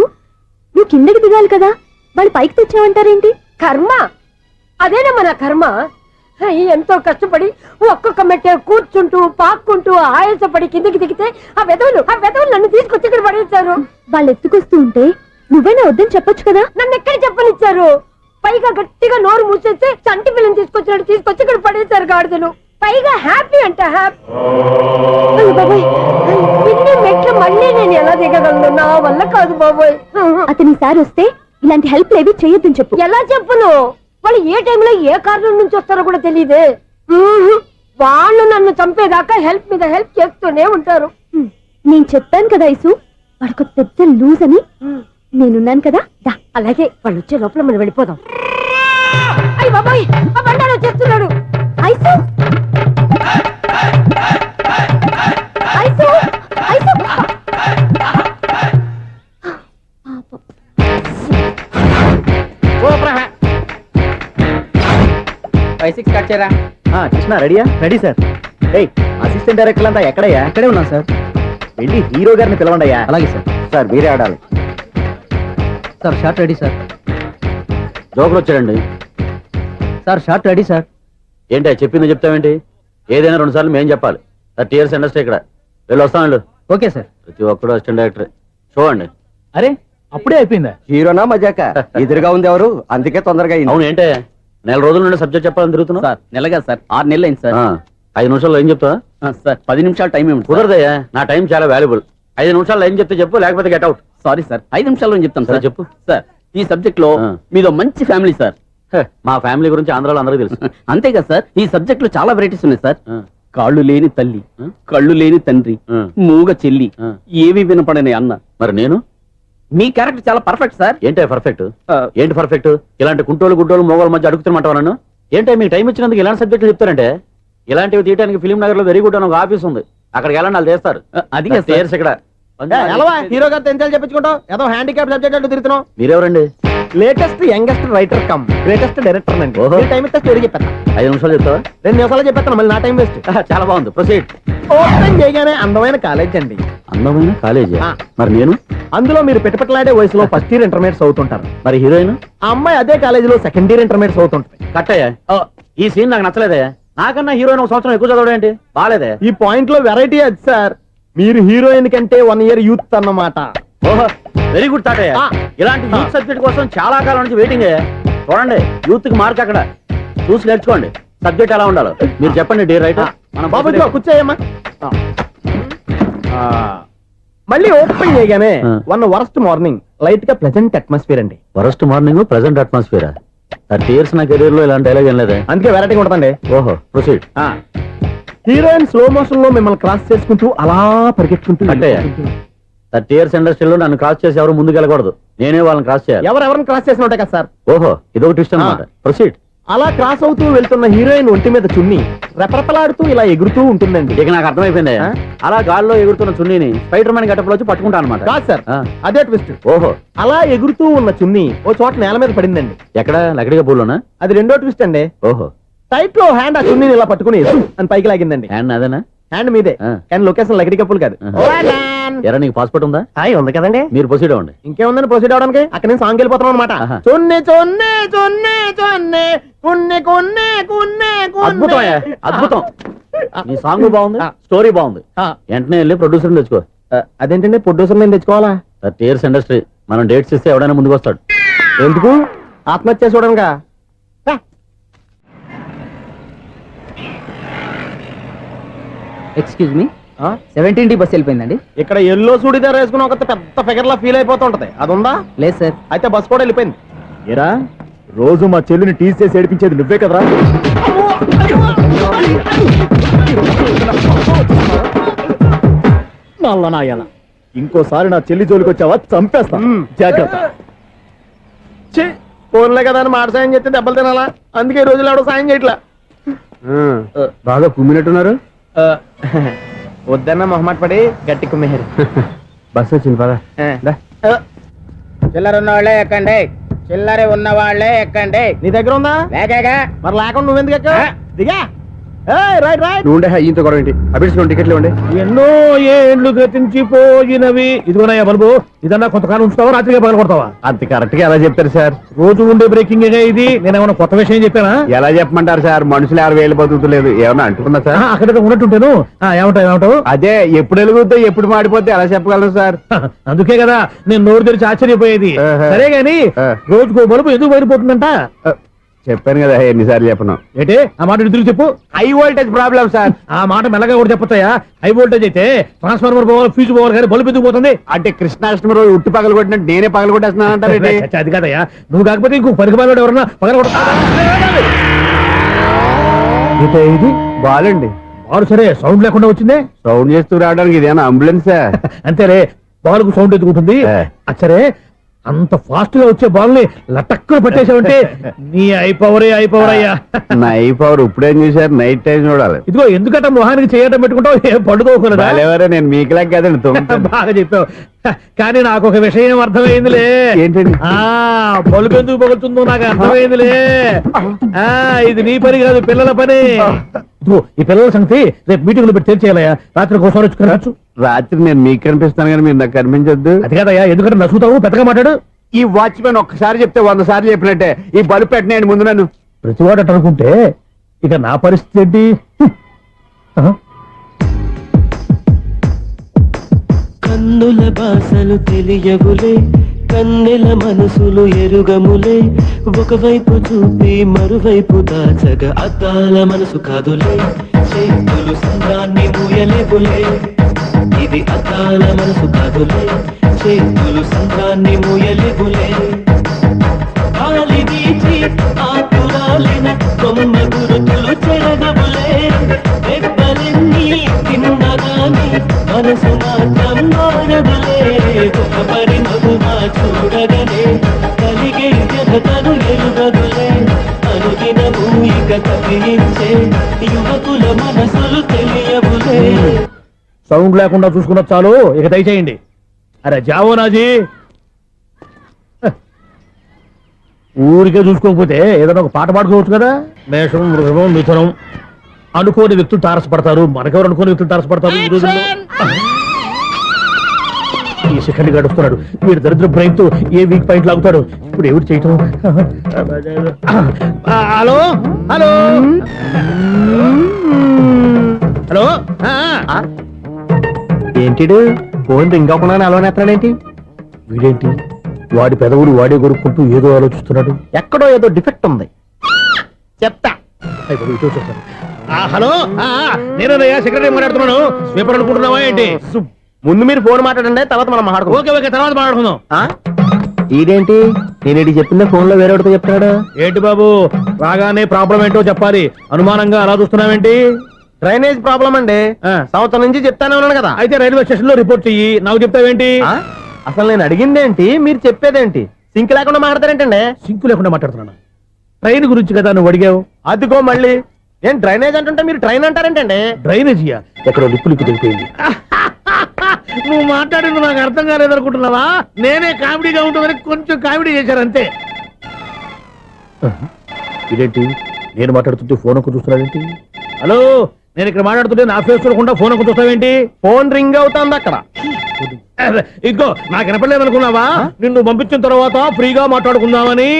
నువ్వు కిందకి దిగాలి కదా, వాళ్ళు పైకి తెచ్చావంటారేంటి? కర్మ, అదేనమ్మా నా కర్మ. ఎంతో కష్టపడి ఒక్కొక్క మెట్టే కూర్చుంటూ పాక్కుంటూ ఆయాసపడి కిందకి దిగితే ఆ వెధవులు నన్ను తీసుకొచ్చి ఇక్కడ పడేశారు. వాళ్ళు ఎత్తుకొస్తూ ఉంటే నువ్వేనా వద్దని చెప్పొచ్చు కదా. నన్ను ఎక్కడ చెప్పనిచ్చారు? పైగా గట్టిగా నోరు మూసేస్తే చంటి పిల్లని తీసుకొచ్చినట్టు తీసుకొచ్చి ఇక్కడ పడేశారు గాడిదలు. పైగా హ్యాపీ అంట హ్యాపీ. బాబోయ్, ఇన్ని మెట్లు మళ్ళీ నేను ఎలా దిగగలను? నా వల్ల కాదు బాబోయ్. అతని సారి వస్తే ఇలాంటి హెల్ప్ లేవి చేయొద్దని చెప్పు. ఎలా చెప్పును? వాళ్ళు ఏ టైంలో ఏ కారణం నుంచి వస్తారో కూడా తెలియదే. వాళ్ళు నన్ను చంపేదాకా హెల్ప్ మీద హెల్ప్ చేస్తూనే ఉంటారు. నేను చెప్పాను కదా ఐసు, వాడికి పెద్ద లూజ్ అని. నేనున్నాను కదా. దా. అలాగే, వాళ్ళు వచ్చే లోపల మనం వెళ్ళిపోదాం. అయ్య బాబాయ్, ఆ బండారు వచ్చేస్తున్నాడు. ఐసు ఐసు ఐసు 5-6 కట్ చేయరా. కృష్ణ రెడీయా? Ready sir. అసిస్టెంట్ డైరెక్టర్ అంతా ఎక్కడయ్యా? ఇక్కడే ఉన్నాం సార్. వెళ్ళి హీరో గారిని పిలవండి అయ్యా. అలాగే సార్. సార్ మీరే ఆడాలి సార్. Short ready sir. జోకులు వచ్చాడండి సార్. Short ready sir. ఏంటి చెప్పింది చెప్తావేంటి? ఏదైనా 2 సార్లు మేం చెప్పాలి. 30 years ఇండస్ట్రీ ఇక్కడ. వెళ్ళి వస్తాను. Okay sir. ప్రతి ఒక్కడు అసిస్టెంట్ డైరెక్టర్. చూడండి. అరే అప్పుడే అయిపోయిందా? హీరోనా మజాక? ఎదురుగా ఉంది ఎవరు, అందుకే తొందరగా. అవును, ఏంటే 4 రోజుల నుండి సబ్జెక్ట్ చెప్పాలని తిరుగుతున్నా? సార్ నెల కాదు సార్, 6 నెలలు అయింది సార్. 5 నిమిషాల్లో ఏం చెప్తా? సార్ 10 నిమిషాలు టైం ఏమిటి కుదరదయ్యా, నా టైం చాలా వాల్యుబుల్. 5 నిమిషాల్లో ఏం చెప్తే చెప్పు, లేకపోతే గెట్ అవుట్. సారీ సార్ 5 నిమిషాల్లో చెప్తాను సరే, సార్. చెప్పు. సార్ ఈ సబ్జెక్ట్ లో ఆ. మీదో మంచి ఫ్యామిలీ సార్. మా ఫ్యామిలీ గురించి ఆంధ్రాలో అందరికీ తెలుసు. అంతేగా సార్, ఈ సబ్జెక్ట్ లో చాలా వెరైటీస్ ఉన్నాయి సార్. ఆ. కాళ్ళు లేని తల్లి, ఆ. కళ్ళు లేని తండ్రి, ఆ. మూగ చెల్లి, ఆ. ఏవి వినపడని అన్న. మరి నేను మీ క్యారెక్టర్ చాలా పర్ఫెక్ట్ సార్. ఏంటే పర్ఫెక్ట్? ఆ. ఏంటి పర్ఫెక్ట్? ఇలాంటి కుంటోలు గుడ్డోలు మోగోల మధ్య అడుగుతున్నమాట నన్ను. ఏంటంటే మీకు టైం ఇచ్చినందుకు ఇలాంటి సబ్జెక్టులు చెప్తారంటే, ఇలాంటివి తీయడానికి ఫిలిం నగర్ లో వెరీ గుడ్ అని ఒక ఆఫీస్ ఉంది, అక్కడికి వెళ్ళండి, వాళ్ళు చేస్తారు. అది కాదు సార్. చేర్స్ ఇక్కడ హీరో గారితో ఎంత చెప్పించుకుంటావు? ఏదో హ్యాండిక్యాప్ సబ్జెక్ట్ అంటూ తిరుగుతున్నావు. మీరెవరండి? Latest youngest writer cum greatest director అండి. ఓహో. టైం ఇస్తే స్టోరీ చెప్పేస్తా. 5 నిమిషాలు చెప్తావా? 2 నిమిషాలు చెప్పేస్తాను, మళ్ళీ నా టైం వేస్ట్. చాలా బాగుంది, ప్రొసీడ్. ఓపెన్ చేయగానే అందమైన కాలేజ్ అండి. అందమైన కాలేజీ. ఆ. మరి నేను? అందులో మీరు పెట్టుపట్లాడే వయసులో ఫస్ట్ ఇయర్ ఇంటర్మీడియట్స్ అవుతుంటారు. మరి హీరోయిన్? ఆ అమ్మాయి అదే కాలేజీలో సెకండ్ ఇయర్ ఇంటర్మీడియట్స్ అవుతుంటది. కట్టయ్యా, ఈ సీన్ నాకు నచ్చలేదయ్యా. నాకన్నా హీరోయిన్ 1 సంవత్సరం ఎక్కువ చదవడం ఏంటి? బాగాలేదే. ఈ పాయింట్ లో వెరైటీ అది సార్. మీరు హీరోయిన్ కంటే 1 ఇయర్ యూత్ అన్నమాట. ఓహో, వెరీ గుడ్ థాట్ అయ్యా. ఆ. ఇలాంటి యూత్ సబ్జెక్ట్ కోసం చాలా కాలం నుంచి వెయిటింగ్ అయ్యా. చూడండి, యూత్ కి మార్క్ అక్కడ చూసి నేర్చుకోండి. సబ్జెక్ట్ ఎలా ఉండాలో మీరు చెప్పండి, డే రైటర్. బాబు ఇదిగో కూర్చోయమ్మా. మళ్ళీ ఓపెన్ చేయగానే ఆ. 1 వరస్ట్ మార్నింగ్ లైట్ గా ప్లెజెంట్ అట్మాస్ఫియర్ అండి. Worst morning present atmosphere. 30 years నా కెరీర్ లో ఇలాంటి డైలాగ్ ఏం లేదే. అందుకే వెరైటీగా ఉంటుందండి. ఓహో, ప్రొసీడ్. హీరోయిన్ స్లో మోషన్ లో మిమ్మల్ని క్రాస్ చేసుకుంటూ అలా పరిగెట్టుకుంటూ కట్టయ్యా, 30 years ఇండస్ట్రీలో నన్ను క్రాస్ చేసి ఎవరు ముందుకు వెళ్ళకూడదు, నేనే వాళ్ళని క్రాస్ చేయాలి. ఎవరెవరిని క్రాస్ చేసిన ఉంటాయి కదా సార్. ఓహో, ఇదొక ట్విస్ట్ అన్నమాట. ప్రొసీడ్. అలా క్రాస్ అవుతూ వెళ్తున్న హీరోయిన్ ఒంటి మీద చున్ని రెపరెపలాడుతూ ఇలా ఎగురుతూ ఉంటుందండి. ఇక నాకు అర్థమైపోయింది. ఆ? అలా గాల్లో ఎగురుతున్న చున్నీని స్పైడర్ మ్యాన్ గెటప్ లో వచ్చి పట్టుకుంటా అనమాట. కాదు సార్, ఆ. అదే ట్విస్ట్. ఓహో, అలా ఎగురుతూ ఉన్న చున్ని ఓ చోట నేల మీద పడిందండి. ఎక్కడ? లకడిగా పూలోనా? అది రెండో ట్విస్ట్ అండి. ఓహో, టైట్ లో హ్యాండ్ ఆ చున్నీని ఇలా పట్టుకుని అని పైకి లాగిందండి. హ్యాండ్ అదేనా? హ్యాండ్ మీదే, ఆ. కానీ లొకేషన్ లకడి కప్పులు కాదు. ఆహా. ఎరా, నీకు పాస్పోర్ట్ ఉందా? హాయ్ ఉంది కదండి. మీరు ప్రొసీడ్ అవ్వండి. ఇంకేముందని ప్రొసీడ్ అవడానికి అక్కడ నుంచి సాంగ్ వెళ్ళిపోతున్నాం అనమాట. ఆహా. చున్ని చున్ని చున్ని చున్ని కున్ని కున్ని కున్ని అద్భుతం అయ్యా, అద్భుతం. నీ సాంగ్ బాగుంది, ఆ. స్టోరీ బాగుంది. ఆ. వెంటనే వెళ్ళి ప్రొడ్యూసర్ తెచ్చుకో. అదేంటండి ప్రొడ్యూసర్ నేను తెచ్చుకోవాలా? 30 years ఇండస్ట్రీ, మనం డేట్స్ ఇస్తే ఎవడైనా ముందుకు వస్తాడు. ఎందుకు? ఆత్మహత్య చూడనుగా. Excuse me, 17D bus వెళ్ళిపోయిందండి. ఇక్కడ ఎల్లో చూడిదార్ వేసుకుని ఒక పెద్ద ఫిగర్ లా ఫీల్ అయిపోతుంటది, అది ఉందా? లేదు సార్. అయితే బస్ కూడా వెళ్ళిపోయింది. ఏరా, రోజు మా చెల్లిని టీస్ చేసి ఏడిపించేది నువ్వే కదరా? నల్ల నాయన, ఇంకోసారి నా చెల్లి జోలికి వచ్చావా చంపేస్తా, జాగ్రత్త. ఫోన్లే కదా అని మాట సాయం చేస్తే దెబ్బలు తినాలా? అందుకే ఈ రోజులు ఎవడో సాయం చేయట్లా. బాగా కుమ్మినట్టున్నారు. వద్దన్న మొహమాట పడి గట్టి కుమ్మేరు. బస్ వచ్చింది పదా. చిల్లర ఉన్న వాళ్ళే ఎక్కండి, చిల్లర ఉన్న వాళ్ళే ఎక్కండి. నీ దగ్గర ఉందా? లేకగా మరి లేకుండా నువ్వెందుకు ఎక్కావు? దిగా. Right right. నువ్వు ఉండే ఈయంతో గొడవ ఏంటి? అభిడ్స్ టికెట్లు ఇవ్వండి. ఎన్నో ఏండ్లు గతించిపోయినవి. ఇదిగోనయ్యా బల్బు, ఇదన్నా కొంతకాలం ఉంచుతావా, రాత్రిగా పగల కొడతావా? అంత కరెక్ట్ గా ఎలా చెప్తారు సార్? రోజు ఉండే బ్రేకింగ్ ఇది. నేనేమన్నా కొత్త విషయం చెప్పానా? ఎలా చెప్పమంటారు సార్? మనుషులు 6 వేలు బతుకుతలేదు, ఏమన్నా అంటున్నా సార్? అక్కడ ఉన్నట్టుంటాను. ఏమంటావు? అదే ఎప్పుడు వెలుగుతో ఎప్పుడు మాడిపోతే ఎలా చెప్పగలరు సార్? అందుకే కదా నేను నోరు తెరిచి ఆశ్చర్యపోయేది. ఆహా. సరే గాని ఆ. రోజుకో బల్బు ఎందుకు బయటపోతుందంట? చెప్పాను కదా ఎన్నిసార్లు చెప్పను. ఏంటే ఆ మాట తిరిగి చెప్పు. High voltage problem sir. ఆ మాట మెల్లగా కూడా చెప్పొచ్చాయా? హై వోల్టేజ్ అయితే ట్రాన్స్ఫార్మర్ పోవాలి, ఫ్యూజ్ పోవాలి, కానీ బల్బు ఎందుకు పోతుంది? అంటే కృష్ణాష్టమి రోజు ఉట్టి పగలు కొట్టినట్టు నేనే పగలు కొట్టేస్తున్నాను అంటారు. చచ్చా, అది కాదయ్యా. నువ్వు కాకపోతే ఇంకో 10 రూపాయలు ఎవరన్నా పగల కొడతా. ఇది బాలండి. బాలు సరే సౌండ్ లేకుండా వచ్చిందే. సౌండ్ చేస్తూ రావడానికి ఇదేనా అంబులెన్సా? అంతేలే, బాల్కు సౌండ్ ఎదుగుతుంది. సరే, అంత ఫాస్ట్ గా వచ్చే బాల్ ని లటక్కులు పట్టేసావంటే నీ ఐపవర్ అయ్యా. నైట్ పవర్ ఇప్పుడేం చూసారు? నైట్ టైం చూడాలి. ఇదిగో ఎందుకంటే మొహానికి చేయటం పెట్టుకుంటావు, ఏం పండుకోకూడదా? బాలేవరే, నేను మీకులా కదండి. బాగా చెప్పావు. కానీ నాకు ఒక విషయం అర్థమైందిలే. ఏంటండి? బల్బు ఎందుకు పగులుతుందో నాకు అర్థమైందిలే. ఇది నీ పని కాదు, పిల్లల పని. ఇదిగో ఈ పిల్లల సంగతి రేపు మీటింగ్ లో పెట్టి తెలిసేయాలయ్యా. రాత్రి ఒకసారి వచ్చి కనవచ్చు. రాత్రి నేను మీకు కనిపిస్తాను కానీ మీరు నాకు కనిపించొద్దు. అది కాదయ్యా, ఎందుకంటే నసుగుతావు, పెద్దగా మాట్లాడు. ఈ వాచ్మెన్ ఒక్కసారి చెప్తే 100 సార్లు చెప్పినట్టే. ఈ బల్బు పెట్టినాయండి ముందు నన్ను. ప్రతివాడట అనుకుంటే ఇక నా పరిస్థితి ఏంటి? కన్నుల భాషలు తెలియవులే, కన్నెల మనసులు ఎరుగములే ఒకవైపు చూపి మరువైపు దాచగా అద్దాల మనసు కాదులే చేతులు సంద్రాన్ని మూయలేవులే ఇది అద్దాల మనసు కాదులే చేతులు సంద్రాన్ని మూయలేవులే గాలి వీచి ఆకురాలిన కొమ్మ గురుతులు చెరగవులే దెబ్బలెన్ని తిన్నగాని మనసు మాత్రం మారదులే ఒక పరిమగుమా చూడగనే కలిగే జగతను ఎరుగదులే అనుదినము ఇక కదిలించే యువకుల మనసులు తెలియవులే. సౌండ్ లేకుండా చూసుకున్న చాలు, ఇక దయచేయండి. అరే జావో నాజీ, ఊరికే చూసుకోకపోతే ఏదైనా ఒక పాట పాడుకోవచ్చు కదా. మేషం, వృషభం, మిథునం అనుకోని వ్యక్తులు తారసపడతారు. మనకెవరు అనుకోని వ్యక్తులు తారసపడతారు ఈ రోజుల్లో. ఈ సెకండ్ గడుపుతున్నాడు వీడు దరిద్ర బ్రెయిన్ తో ఏ వీక్ పాయింట్ లాగుతాడు. ఇప్పుడు ఎవరు చేయటం? Hello hello hello. ఏంటిడు ఫోన్ రింగ్ అవ్వకుండా అలవనేస్తాడేంటి? వీడేంటి వాడి పెదవులు వాడే కొరుక్కుంటూ ఏదో ఆలోచిస్తున్నాడు. ఎక్కడో ఏదో డిఫెక్ట్ ఉంది, చెప్తా. హలో, నేనయ్యా సెక్రటరీ మాట్లాడుతున్నాను. స్వీపర్ అనుకుంటున్నావా ఏంటి? ముందు మీరు ఫోన్ మాట్లాడండి, తర్వాత మనం మాట్లాడుకో. ఓకే ఓకే, తర్వాత మాట్లాడుకుందాం. ఇదేంటి నేను చెప్పిందే ఫోన్ లో వేరేవాడితో చెప్తాడు ఏంటి బాబు, రాగానే ప్రాబ్లం ఏంటో చెప్పాలి. అనుమానంగా అలా చూస్తున్నావేంటి? డ్రైనేజ్ ప్రాబ్లం అండి. సంవత్సరం నుంచి చెప్తానే ఉన్నాను కదా. అయితే రైల్వే స్టేషన్ లో రిపోర్ట్ చెయ్యి, నాకు చెప్తావేంటి? అసలు నేను అడిగిందేంటి, మీరు చెప్పేదేంటి? సింక్ లేకుండా మాట్లాడతారేంటండి? సింకు లేకుండా మాట్లాడుతున్నాను. ట్రైన్ గురించి కదా నువ్వు అడిగావు. అదిగో మళ్ళీ నేను డ్రైనేజ్ అంటుంటే మీరు ట్రైన్ అంటారేంటండి? డ్రైనేజీయా? ఎక్కడో లిప్పు తెలిపోయింది. నువ్వు మాట్లాడింది నాకు అర్థం కాలేదనుకుంటున్నావా? నేనే కామెడీగా ఉంటుందని కొంచెం కామెడీ చేశారు అంతే. ఇదేంటి నేను మాట్లాడుతుంటే ఫోన్ ఒక్క చూస్తున్నావేంటి? హలో, నేను ఇక్కడ మాట్లాడుతుంటే నా ఫేస్ చూడకుండా ఫోన్ ఒక్క చూస్తావేంటి? ఫోన్ రింగ్ అవుతుంది అక్కడ. ఇదిగో నాకు వినపడలేదు అనుకున్నావా? నిన్ను పంపించిన తర్వాత ఫ్రీగా మాట్లాడుకుందామని.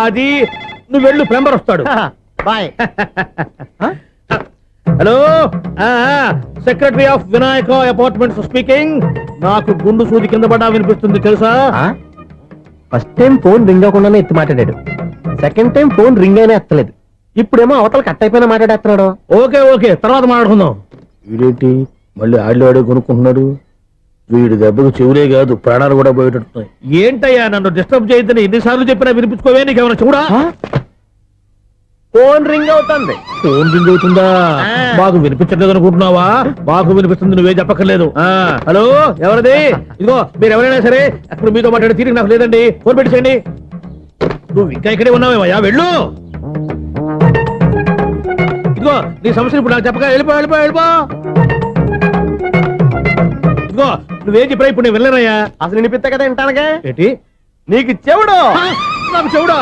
అది నువ్వు వెళ్ళు, ప్లంబర్ వస్తాడు. Bye. Hello, secretary of Vinayaka apartments speaking. నాకు గుండు సూది కింద పడ్డా వినిపిస్తుంది తెలుసా? ఫస్ట్ టైం ఫోన్ రింగ్ అవ్వకుండానే ఎత్తి మాట్లాడాడు. సెకండ్ టైం ఫోన్ రింగ్ అయినా ఎత్తలేదు. ఇప్పుడేమో అవతల కట్ అయిపోయినా మాట్లాడేస్తున్నాడు. ఓకే ఓకే, తర్వాత మాట్లాడుకుందాం. వీడేంటి మళ్ళీ ఆడిలో కొనుక్కుంటున్నాడు? వీడి దెబ్బకు చెవులే కాదు ప్రాణాలు కూడా పోయేటట్టున్నాయి. ఏంటయ్యా నన్ను డిస్టర్బ్ చేయొద్దని ఎన్నిసార్లు చెప్పినా వినిపించుకోవే? నీకేమైనా చూడా? ఫోన్ రింగ్ అవుతుంది. ఫోన్ రింగ్ అవుతుందా? మాకు వినిపించట్లేదు అనుకుంటున్నావా? మాకు వినిపిస్తుంది, నువ్వే చెప్పక్కర్లేదు. హలో, ఎవరిది? ఇదిగో మీరు ఎవరైనా సరే అప్పుడు మీతో మాట్లాడే తీరిక నాకు లేదండి. ఫోన్ పెట్టేసేయండి. నువ్వు ఇంకా ఇక్కడే ఉన్నావేమయ్యా, వెళ్ళు. ఇదిగో నీ సమస్యలు ఇప్పుడు నాకు చెప్పగా వెళ్ళిపో వెళ్ళిపో వెళ్ళిపో. ఇదిగో నువ్వేం చెప్పరా ఇప్పుడు నేను వెళ్ళానయ్యా. అసలు వినిపిస్తా కదా వింటానగా. ఏంటి నీకు చెవుడు? నాకు చెవుడా?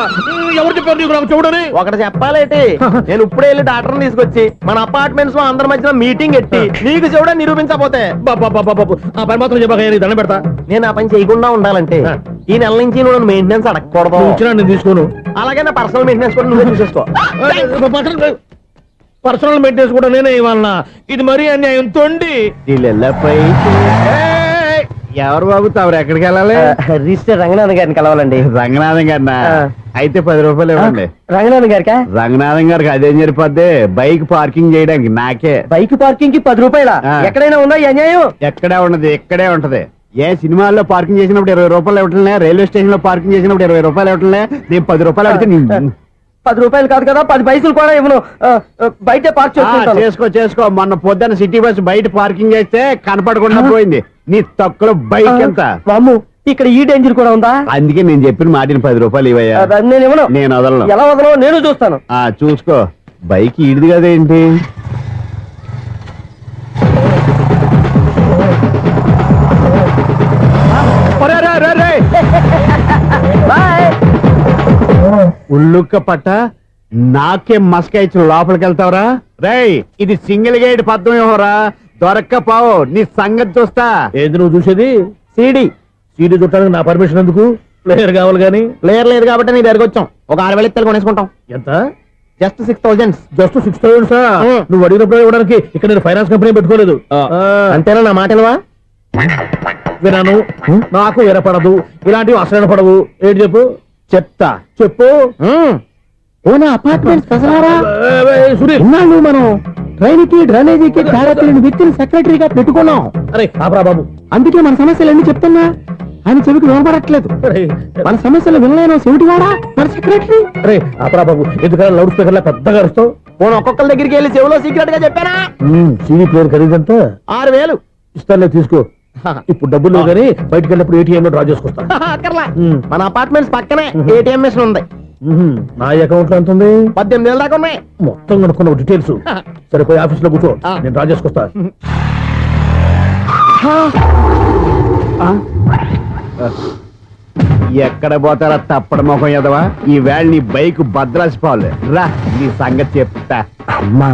ఎవరు చెప్పారు నీకు నాకు చెవుడని? ఒకటి చెప్పాలేటి, నేను ఇప్పుడే వెళ్ళి డాక్టర్ని తీసుకొచ్చి మన అపార్ట్మెంట్స్ లో అందరి మధ్యన మీటింగ్ ఎట్టి నీకు చెవుడా నిరూపించకపోతే బాబు ఆ పని మాత్రం చెప్పక దండం పెడతా. నేను ఆ పని చేయకుండా ఉండాలంటే ఈ నెల నుంచి నువ్వు నన్ను మెయింటెనెన్స్ అడగకూడదు. ఇచ్చినా నేను తీసుకోను. అలాగే నా పర్సనల్ మెయింటెనెన్స్ కూడా నువ్వే చూసేసుకో. పర్సనల్ మెయింటెనెన్స్ కూడా నేనే ఇవ్వాలన్నా? ఇది మరీ అన్యాయం తోండి. ఎవరు బాబు తమరు ఎక్కడికి వెళ్ళాలి? రిజిస్టర్ రంగనాథన్ గారిని కలవాలండి. రంగనాథం గారినా? అయితే 10 రూపాయలు ఇవ్వండి. రంగనాథన్ గారికా? రంగనాథం గారికి అదేం సరిపోద్ది, బైక్ పార్కింగ్ చేయడానికి నాకే. బైక్ పార్కింగ్ కి 10 రూపాయల? ఎక్కడైనా ఉందా ఈ అన్యాయం? ఎక్కడే ఉన్నది, ఇక్కడే ఉంటది. ఏ సినిమాల్లో పార్కింగ్ చేసినప్పుడు 20 రూపాయలు ఇవ్వట్లే, రైల్వే స్టేషన్ లో పార్కింగ్ చేసినప్పుడు 20 రూపాయలు ఇవ్వట్లే. నేను 10 రూపాయలు అడితే 10 రూపాయలు కాదు కదా, 10 పైసలు కూడా ఇవ్వను. బయట పార్క్ చేసుకో. మొన్న పొద్దున్న సిటీ బస్ బయట పార్కింగ్ చేస్తే కనపడకుండా పోయింది. నీ తక్కువ బైక్ ఎంత? వామ్ము, ఇక్కడ ఈ డేంజర్ కూడా ఉందా? అందుకే నేను చెప్పిన మాటిని 10 రూపాయలు ఇవ్వయ్యా. నేను ఇవ్వను. నేను వదలను. ఎలా వదలను నేను చూస్తాను. చూసుకో. బైక్ ఈడిది కదేంటి? ఉల్లుక్క పట్ట నాకే మస్క ఇచ్చిన లోపలికి వెళ్తావరా? రేయ్, ఇది సింగిల్ గేట్ పద్మం ఇవ్వరా? దొరక్కపోవు, నీ సంగతి చూస్తా. ఏంది నువ్వు చూసేది? సీడీ చుట్టానికి నా పర్మిషన్ ఎందుకు? ప్లేయర్ కావాలి గానీ. ప్లేయర్ లేదు కాబట్టి నీ దగ్గరకు వచ్చాం. ఒక 6,000 ఇత్తలు కొనేసుకుంటాం. ఎంత? జస్ట్ 6,000. జస్ట్ 6,000 నువ్వు అడిగినప్పుడు ఇవ్వడానికి ఇక్కడ నేను ఫైనాన్స్ కంపెనీ పెట్టుకోలేదు. అంతేనా నా మాటలువా? వినను, నాకు వినపడదు, ఇలాంటివి అసలు వినపడవు. ఏంటి చెప్పు? చెప్తా. చెప్పు. ఓనా అపార్ట్మెంట్స్ ప్రసారా సునీల్, ఇన్నాళ్ళు మనం ట్రైన్కి డ్రైనేజీకి తేడా తెలియని వ్యక్తిని సెక్రటరీగా పెట్టుకున్నాం. అరే ఆపరా బాబు. అందుకే మన సమస్యలన్నీ చెప్తున్నా ఆయన చెవికి వినపడట్లేదు. అరే, మన సమస్యలు వినలేను చెవిటి వాడా మన సెక్రటరీ. అరే ఆపరా బాబు, ఎందుకంటే లౌడ్ స్పీకర్ లా పెద్దగా అరుస్తావు? పోను ఒక్కొక్కరి దగ్గరికి వెళ్ళి చెవిలో సీక్రెట్ గా చెప్పానా? CD player ఖరీదంతా 6,000. ఇస్తానులే, తీసుకో. ఇప్పుడు డబ్బులు లేవు కానీ బయటకు వెళ్ళినప్పుడు ఏటీఎం లో డ్రా చేసుకొస్తా. అక్కర్లా, మన అపార్ట్మెంట్స్ పక్కనే ఏటీఎం మిషన్ ఉంది. నా అకౌంట్ లో ఎంత ఉంది? 18,000 దాకా ఉన్నాయి. మొత్తం కనుక్కున్న డీటెయిల్స్. సరిపోయి ఆఫీస్ లో కూర్చో, నేను డ్రా చేసుకొస్తా. ఎక్కడ పోతారా తప్పడ మొహం ఎదవా? ఈ వేళ నీ బైక్ భద్రాసిపోవాలి. రా నీ సంగతి చెప్తా. అమ్మా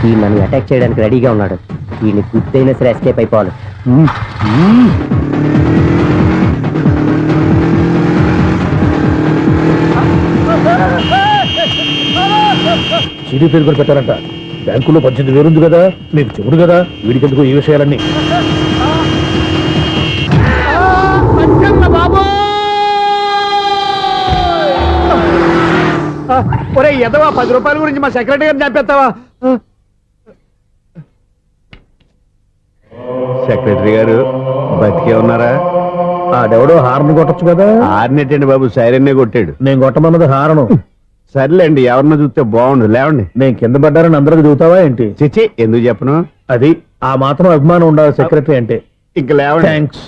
ఈ నన్ను అటాక్ చేయడానికి రెడీగా ఉన్నాడు. ఈయన గుర్తైనా సరే ఎస్కేప్ అయిపోవాలి. సీడీ ప్లేయర్ కూడా పెట్టారంట. బ్యాంకులో 18,000 ఉంది కదా, మీకు చెబుడు కదా, వీడికెందుకు ఈ విషయాలన్నీ? ఒరే ఎదవా, 10 రూపాయల గురించి మా సెక్రటరీ గారిని చంపేస్తావా? సెక్రటరీ గారు బతికే ఉన్నారా? ఆడెవడో హార్న్ కొట్టచ్చు కదా. ఆరినట్టండి బాబు, సైరన్నే కొట్టాడు. నేను కొట్టమన్నది హారను. సర్లేండి, ఎవరినో చూస్తే బాగుండు. లేవండి. నేను కింద పడ్డారని అందరికి చూతావా ఏంటి? చిచ్చి, ఎందుకు చెప్పను? అది ఆ మాత్రం అభిమానం ఉండాలి సెక్రటరీ అంటే. ఇంక లేవండి. థ్యాంక్స్.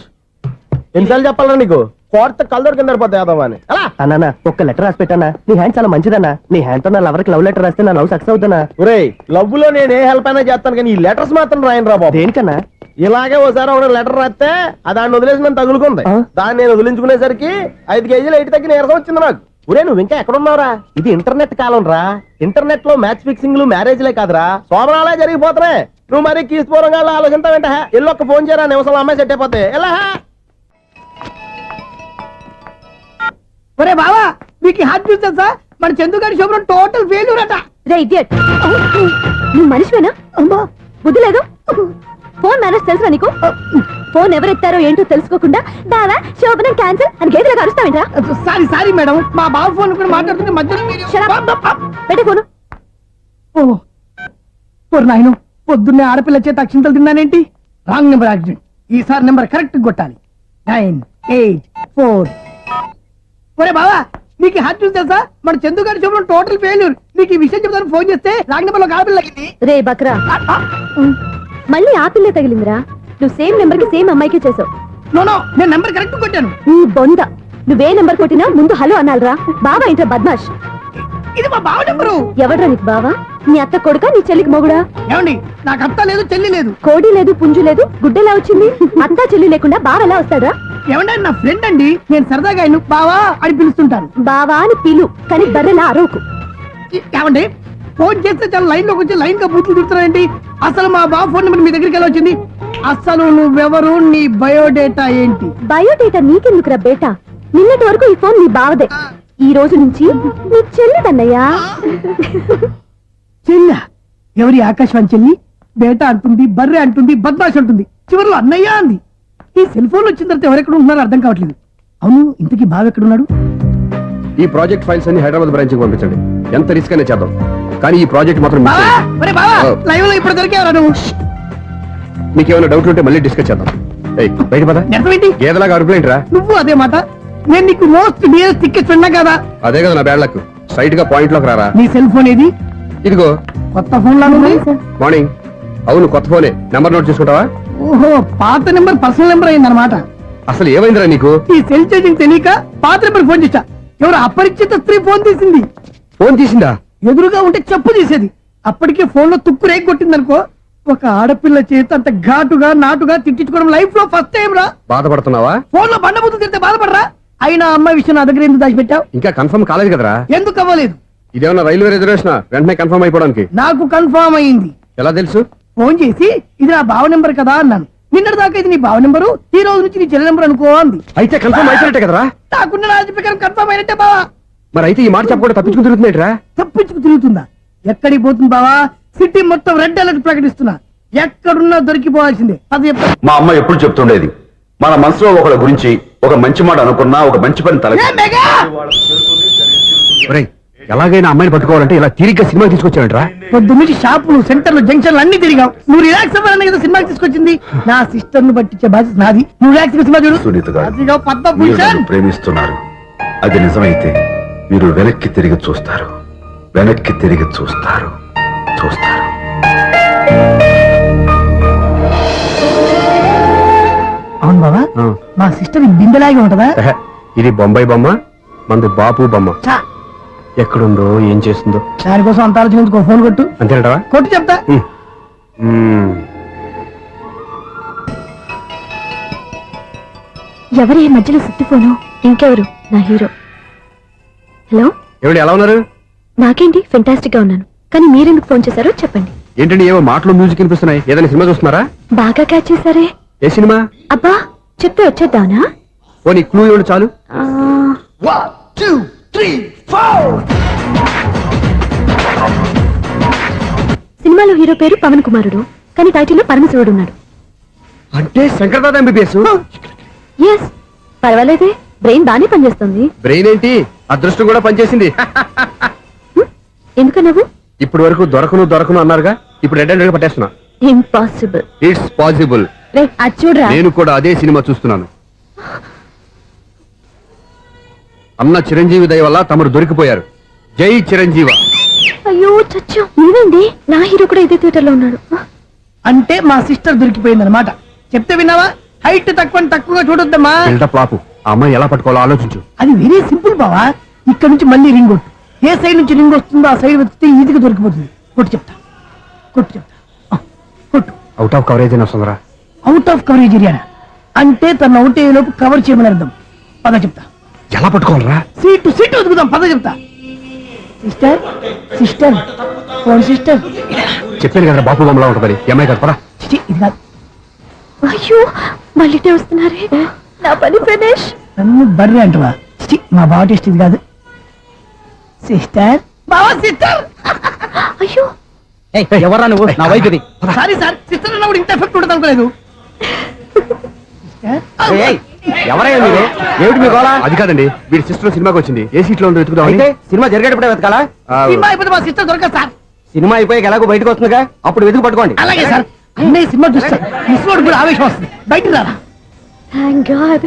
ఎన్నిసార్లు చెప్పాలరా నీకు? కోర్త కలర్ కింద పోతాయి యాదవ్ అని. అన్నా ఒక్క లెటర్ రాసి పెట్టానా? నీ హ్యాండ్ చాలా మంచిదన్నా. నీ హ్యాండ్ తో నా లవర్కి లవ్ లెటర్ రాస్తే నా లవ్ సక్సెస్ అవుతానా? ఒరే, లవ్ లో నేను ఏ హెల్ప్ అయినా చేస్తాను, కానీ ఈ లెటర్స్ మాత్రం రాయను రా బాబు. దేనికన్నా? ఇలాగే ఓసారి ఒక లెటర్ రాస్తే దాన్ని వదిలేసి నన్ను తగులుకుంది. దాన్ని నేను వదిలించుకునేసరికి 5 కేజీలు 8 తగ్గి నీరసం వచ్చింది నాకు. ఒరే, నువ్వు ఇంకా ఎక్కడున్నావురా? ఇది ఇంటర్నెట్ కాలం రా. ఇంటర్నెట్ లో మ్యాచ్ ఫిక్సింగ్లు మ్యారేజ్లే కాదురా, సోమరాలే జరిగిపోతున్నాయి. నువ్వు మరి కీస్పూరంగా ఆలోచించావేంట? ఎల్లొక్క ఫోన్ చేయరా, నిమిషంలో అమ్మాయి సెట్ అయిపోతే. ఎలా? ఒరే బావా, మీకు హాట్ న్యూస్ తెలుసా? మన చందుగారి శుభ్రం టోటల్ ఫెయిల్యూర్ అట. రే ఇడియట్, నువ్వు మనిషివేనా? అమ్మా, బుద్ధి లేదు. ఫోన్ మేనేజ్ తెలుసా నీకు? ఫోన్ ఎవరెత్తారో ఏంటో తెలుసుకోకుండా బావా శోభనం క్యాన్సిల్ అని గేదెలకు అరుస్తావేంట్రా? సారీ సారీ మేడం, మా బావ ఫోన్ కూడా మాట్లాడుతుంటే మధ్యలో మీరు- పెట్టే ఫోను. ఓ నాయను, పొద్దున్నే ఆడపిల్ల చేత అక్షింతలు తిన్నానేంటి? Wrong number accident. ఈసారి నెంబర్ కరెక్ట్ కొట్టాలి. 9, 8, 4. ఒరే బావా, నీకు హాట్ న్యూస్ తెలుసా? మన చందు గారి శుభ్రం టోటల్ ఫెయిల్యూర్. నీకు ఈ విషయం చెప్తాను ఫోన్ చేస్తే రాంగ్ నెంబర్ లో ఆడపిల్ల తగ్గింది. రే బక్రా, మళ్ళీ ఆ పిల్లే తగిలిందిరా. నువ్వు సేమ్ నెంబర్ కి సేమ్ అమ్మాయికే చేసావు. నో నో, నేను నెంబర్ కరెక్ట్ కొట్టాను. ఈ బొంద, నువ్వే నెంబర్ కొట్టినా ముందు హలో అనాలిరా. బావా ఇంట్లో బద్మాష్. ఇది మా బావ నెంబరు. ఎవడ్రా నీకు బావా? నీ అత్త కొడుకా, నీ చెల్లికి మొగుడా? ఏమండి, నాకు అత్త లేదు చెల్లి లేదు. కోడి లేదు, పుంజు లేదు, గుడ్డెలా వచ్చింది? అత్త చెల్లి లేకుండా బావ ఎలా వస్తాడా? ఏమండి, నా ఫ్రెండ్ అండి. నేను సరదాగా ఆయన బావా అని పిలుస్తుంటాను. బావా అని పిలు, కానీ బర్రెలా అరవకు. ఏమండి, ఫోన్ చేస్తే చాలా లైన్ లోకి వచ్చి లైన్ గా బూతులు తిడుతున్నారండి. అసలు మా బావ ఫోన్ నెంబర్ మీ దగ్గరికి ఎలా వచ్చింది? అసలు నువ్వెవరు, నీ బయోడేటా ఏంటి? బయోడేటా నీకెందుకురా బేటా? నిన్నటి వరకు ఈ ఫోన్ నీ బావదే. ఈ రోజు నుంచి నీ చెల్లిదన్నయ్యా. చెల్లి? ఎవరి ఆకాశవాణి చెల్లి? బేటా అంటుంది, బర్రె అంటుంది, బద్మాష్ అంటుంది, చివరిలో అన్నయ్య అంది. ఈ సెల్ ఫోన్ వచ్చిన తర్వాత ఎవరెక్కడ ఉంటున్నారో అర్థం కావట్లేదు. అవును, ఇంతకీ బావ ఎక్కడున్నాడు? ఈ ప్రాజెక్ట్ ఫైల్స్ అన్ని హైదరాబాద్ బ్రాంచ్ కి పంపించండి. ఎంత రిస్క్ అయినా చేద్దాం, కానీ ఈ ప్రాజెక్ట్ మాత్రం miss బావా, చేయొద్దు. ఒరే బావా, లైవ్ లో ఇప్పుడు దొరికేవరా నువ్వు? మీకు ఏమైనా డౌట్ ఉంటే మళ్ళీ డిస్కస్ చేద్దాం. ఏయ్, బయట పద. నిజమేంటి? గేదలాగా అరుపులేంటి రా? నువ్వు అదే మాట. నేను నీకు మోస్ట్ డియర్ టికెట్స్ విన్నా కదా. అదే కదా నా బ్యాడ్ లక్. స్ట్రైట్ గా పాయింట్ లోకి రారా. నీ సెల్ ఫోన్ ఏది? ఇదిగో. కొత్త ఫోన్ లాగా ఉంది. మార్నింగ్. అవును, కొత్త ఫోనే. నెంబర్ నోట్ చేసుకుంటావా? ఓహో, పాత నెంబర్ పర్సనల్ నెంబర్ అయిందన్నమాట. అసలు ఏమైందిరా నీకు? ఈ సెల్ చేంజింగ్ తెలియక పాత నెంబర్ ఫోన్ చేశా. ఎవరు అపరిచిత స్త్రీ ఫోన్ తీసింది. ఫోన్ తీసిందా? ఎదురుగా ఉంటే చెప్పు తీసేది. అప్పటికే ఫోన్ లో తుక్కు రేగి కొట్టిందనుకో. ఒక ఆడపిల్ల చేత అంత ఘాటుగా నాటుగా తిట్టించుకోవడం లైఫ్ లో ఫస్ట్ టైం రా. బాధపడుతున్నావా? ఫోన్ లో బండబుద్ధి తిడితే బాధపడరా? అయినా అమ్మాయి విషయం నా దగ్గర ఎందుకు దాచిపెట్టావు? ఇంకా కన్ఫర్మ్ కాలేదు కదరా. ఎందుకు అవ్వలేదు? ఇదేమన్నా రైల్వే రిజర్వేషన్? వెంటనే కన్ఫర్మ్ అయిపోవడానికి. నాకు కన్ఫర్మ్ అయింది. ఎలా తెలుసు? ఫోన్ చేసి ఇది నా బావ నెంబర్ కదా అన్నాను. నిన్నటి దాకా ఇది నీ బావ నెంబరు, ఈ రోజు నుంచి నీ చెల్లి నెంబర్ అనుకో అంది. అయితే కన్ఫర్మ్ అయిపోయినట్టే కదరా. నాకున్న రాజు ప్రకారం కన్ఫర్మ్ అయినట్టే బావా. మరి అయితే ఈ మాట చెప్పకుండా తప్పించుకుని తిరుగుతున్నట్రా? తప్పించుకు తిరుగుతుందా? ఎక్కడికి పోతుంది బావా? సిటీ మొత్తం రెడ్ అలర్ట్ ప్రకటిస్తున్నా. ఎక్కడున్నా దొరికిపోవాల్సిందే. అది మా అమ్మ ఎప్పుడు చెప్తుండేది, మన మనసులో ఒకళ్ళ గురించి ఒక మంచి మాట అనుకున్నా ఒక మంచి పని తల ఎలాగైనా అమ్మాయిని పట్టుకోవాలంటే ఇలా తిరిగి సినిమా తీసుకొచ్చాడంట్రా. పొద్దు నుంచి షాపులు సెంటర్లు జంక్షన్లు అన్ని తిరిగావు. నువ్వు రిలాక్స్ అవ్వాలని కదా సినిమాకి తీసుకొచ్చింది. నా సిస్టర్ ను పట్టించే బాధ్యత నాది. నువ్వు రిలాక్స్ సినిమా చూడు. సునీత గారు, అదిగో పద్మ మీరు భూషణ్. నన్ను ప్రేమిస్తున్నారు. అది నిజమైతే మీరు వెనక్కి తిరిగి చూస్తారు, వెనక్కి తిరిగి చూస్తారు. అవును బాబా, మా సిస్టర్ బిందెలాగే ఉంటదా? ఇది బొంబాయి బొమ్మ, మంది బాపు బొమ్మ. చా, ఎక్కడుందో ఏం చేస్తుందో దానికోసం అంత ఆలోచించుకో. ఫోన్ కొట్టు. అంతేనటవా? కొట్టు చెప్తా. ఎవరి ఈ మధ్యలో సుత్తిపోను? ఇంకెవరు? నా హీరో. హలో, ఏమిటి ఎలా ఉన్నారు? నాకేంటి ఫెంటాస్టిక్ గా ఉన్నాను, కానీ మీరెందుకు ఫోన్ చేశారో చెప్పండి. ఏంటండి ఏవో మాటలు మ్యూజిక్ వినిపిస్తున్నాయి. ఏదైనా సినిమా చూస్తున్నారా? బాగా క్యాచ్ చేశారే. ఏ సినిమా? అబ్బా, చెప్తే వచ్చేద్దానా? ఓ నీ క్లూ ఇవ్వండి చాలు. సినిమాలో హీరో పేరు పవన్ కుమారుడు, కానీ టైటిల్లో పరమశివుడు ఉన్నాడు. అంటే శంకర్దాద ఎంబీబీఎస్. ఎస్, పర్వాలేదే, బ్రెయిన్ బానే పనిచేస్తుంది. బ్రెయిన్ ఏంటి, అదృష్టం కూడా పనిచేసింది. ఎందుకన్నావు? ఇప్పటి వరకు దొరకను అన్నారుగా, ఇప్పుడు రెడ్ హ్యాండెడ్ గా పట్టేస్తున్నా. ఇంపాసిబుల్. It's possible. రే, అది చూడరా. నేను కూడా అదే సినిమా చూస్తున్నాను. అన్న చిరంజీవి దయ వల్ల తమరు దొరికిపోయారు. జై చిరంజీవ. అయ్యో చచ్చు, నువ్వేంది? నా హీరో కూడా ఇదే థియేటర్ లో ఉన్నాడు. అంటే మా సిస్టర్ దొరికిపోయింది అనమాట. చెప్తే విన్నావా? హైట్ తక్కువగా చూడొద్దమ్మా. బిల్డప్ లాపు. ఆ అమ్మాయి ఎలా పట్టుకోవాలో ఆలోచించు. అది వెరీ సింపుల్ బావా. ఇక్కడ నుంచి మళ్ళీ రింగ్ కొట్టు. ఏ సైడ్ నుంచి రింగ్ వస్తుందో ఆ సైడ్ వెతికితే ఈజీగా దొరికిపోతుంది. కొట్టు చెప్తా. కొట్టు. అవుట్ ఆఫ్ కవరేజ్ అని వస్తుందిరా. అవుట్ ఆఫ్ కవరేజ్ ఏరియా అంటే తన అవుట్ అయ్యే లోపు కవర్ చేయమని అర్థం. పద చెప్తా. ఎలా పట్టుకోవాలరా? సీటు వెతుకుదాం. పద చెప్తా. Sister phone sister. చెప్పాను కదా బాపు బొమ్మలా ఉంటుంది. అమ్మాయి కదా పరా. ఇది కాదు. అయ్యో, మళ్ళీ వస్తున్నారే. నా పని ఫినిష్. నన్ను బర్రె అంటవా? మా బావ టేస్ట్ ఇది కాదు. సిస్టర్, బావా సిస్టర్. అయ్యో, ఎవరా నువ్వు? నా వైపు ఇది. సారీ సార్, సిస్టర్ అన్నప్పుడు ఇంత ఎఫెక్ట్ ఉంటుంది అనుకోలేదు. ఎవరయ్యా మీరు? ఏమిటి మీ గోళ? అది కాదండి, వీడి సిస్టర్ సినిమాకి వచ్చింది. ఏ సీట్ లో ఉందో వెతుకుదాం. అయితే సినిమా జరిగేటప్పుడే వెతకాలా? సినిమా అయిపోతే మా సిస్టర్ దొరకదు సార్. సినిమా అయిపోయాక ఎలాగో బయటకు వస్తుందిగా, అప్పుడు వెతుకు పట్టుకోండి. అలాగే సార్. అన్నయ్య సినిమా చూస్తారు, మిస్వాడు కూడా ఆవేశం వస్తుంది. బయట రారా. Thank God.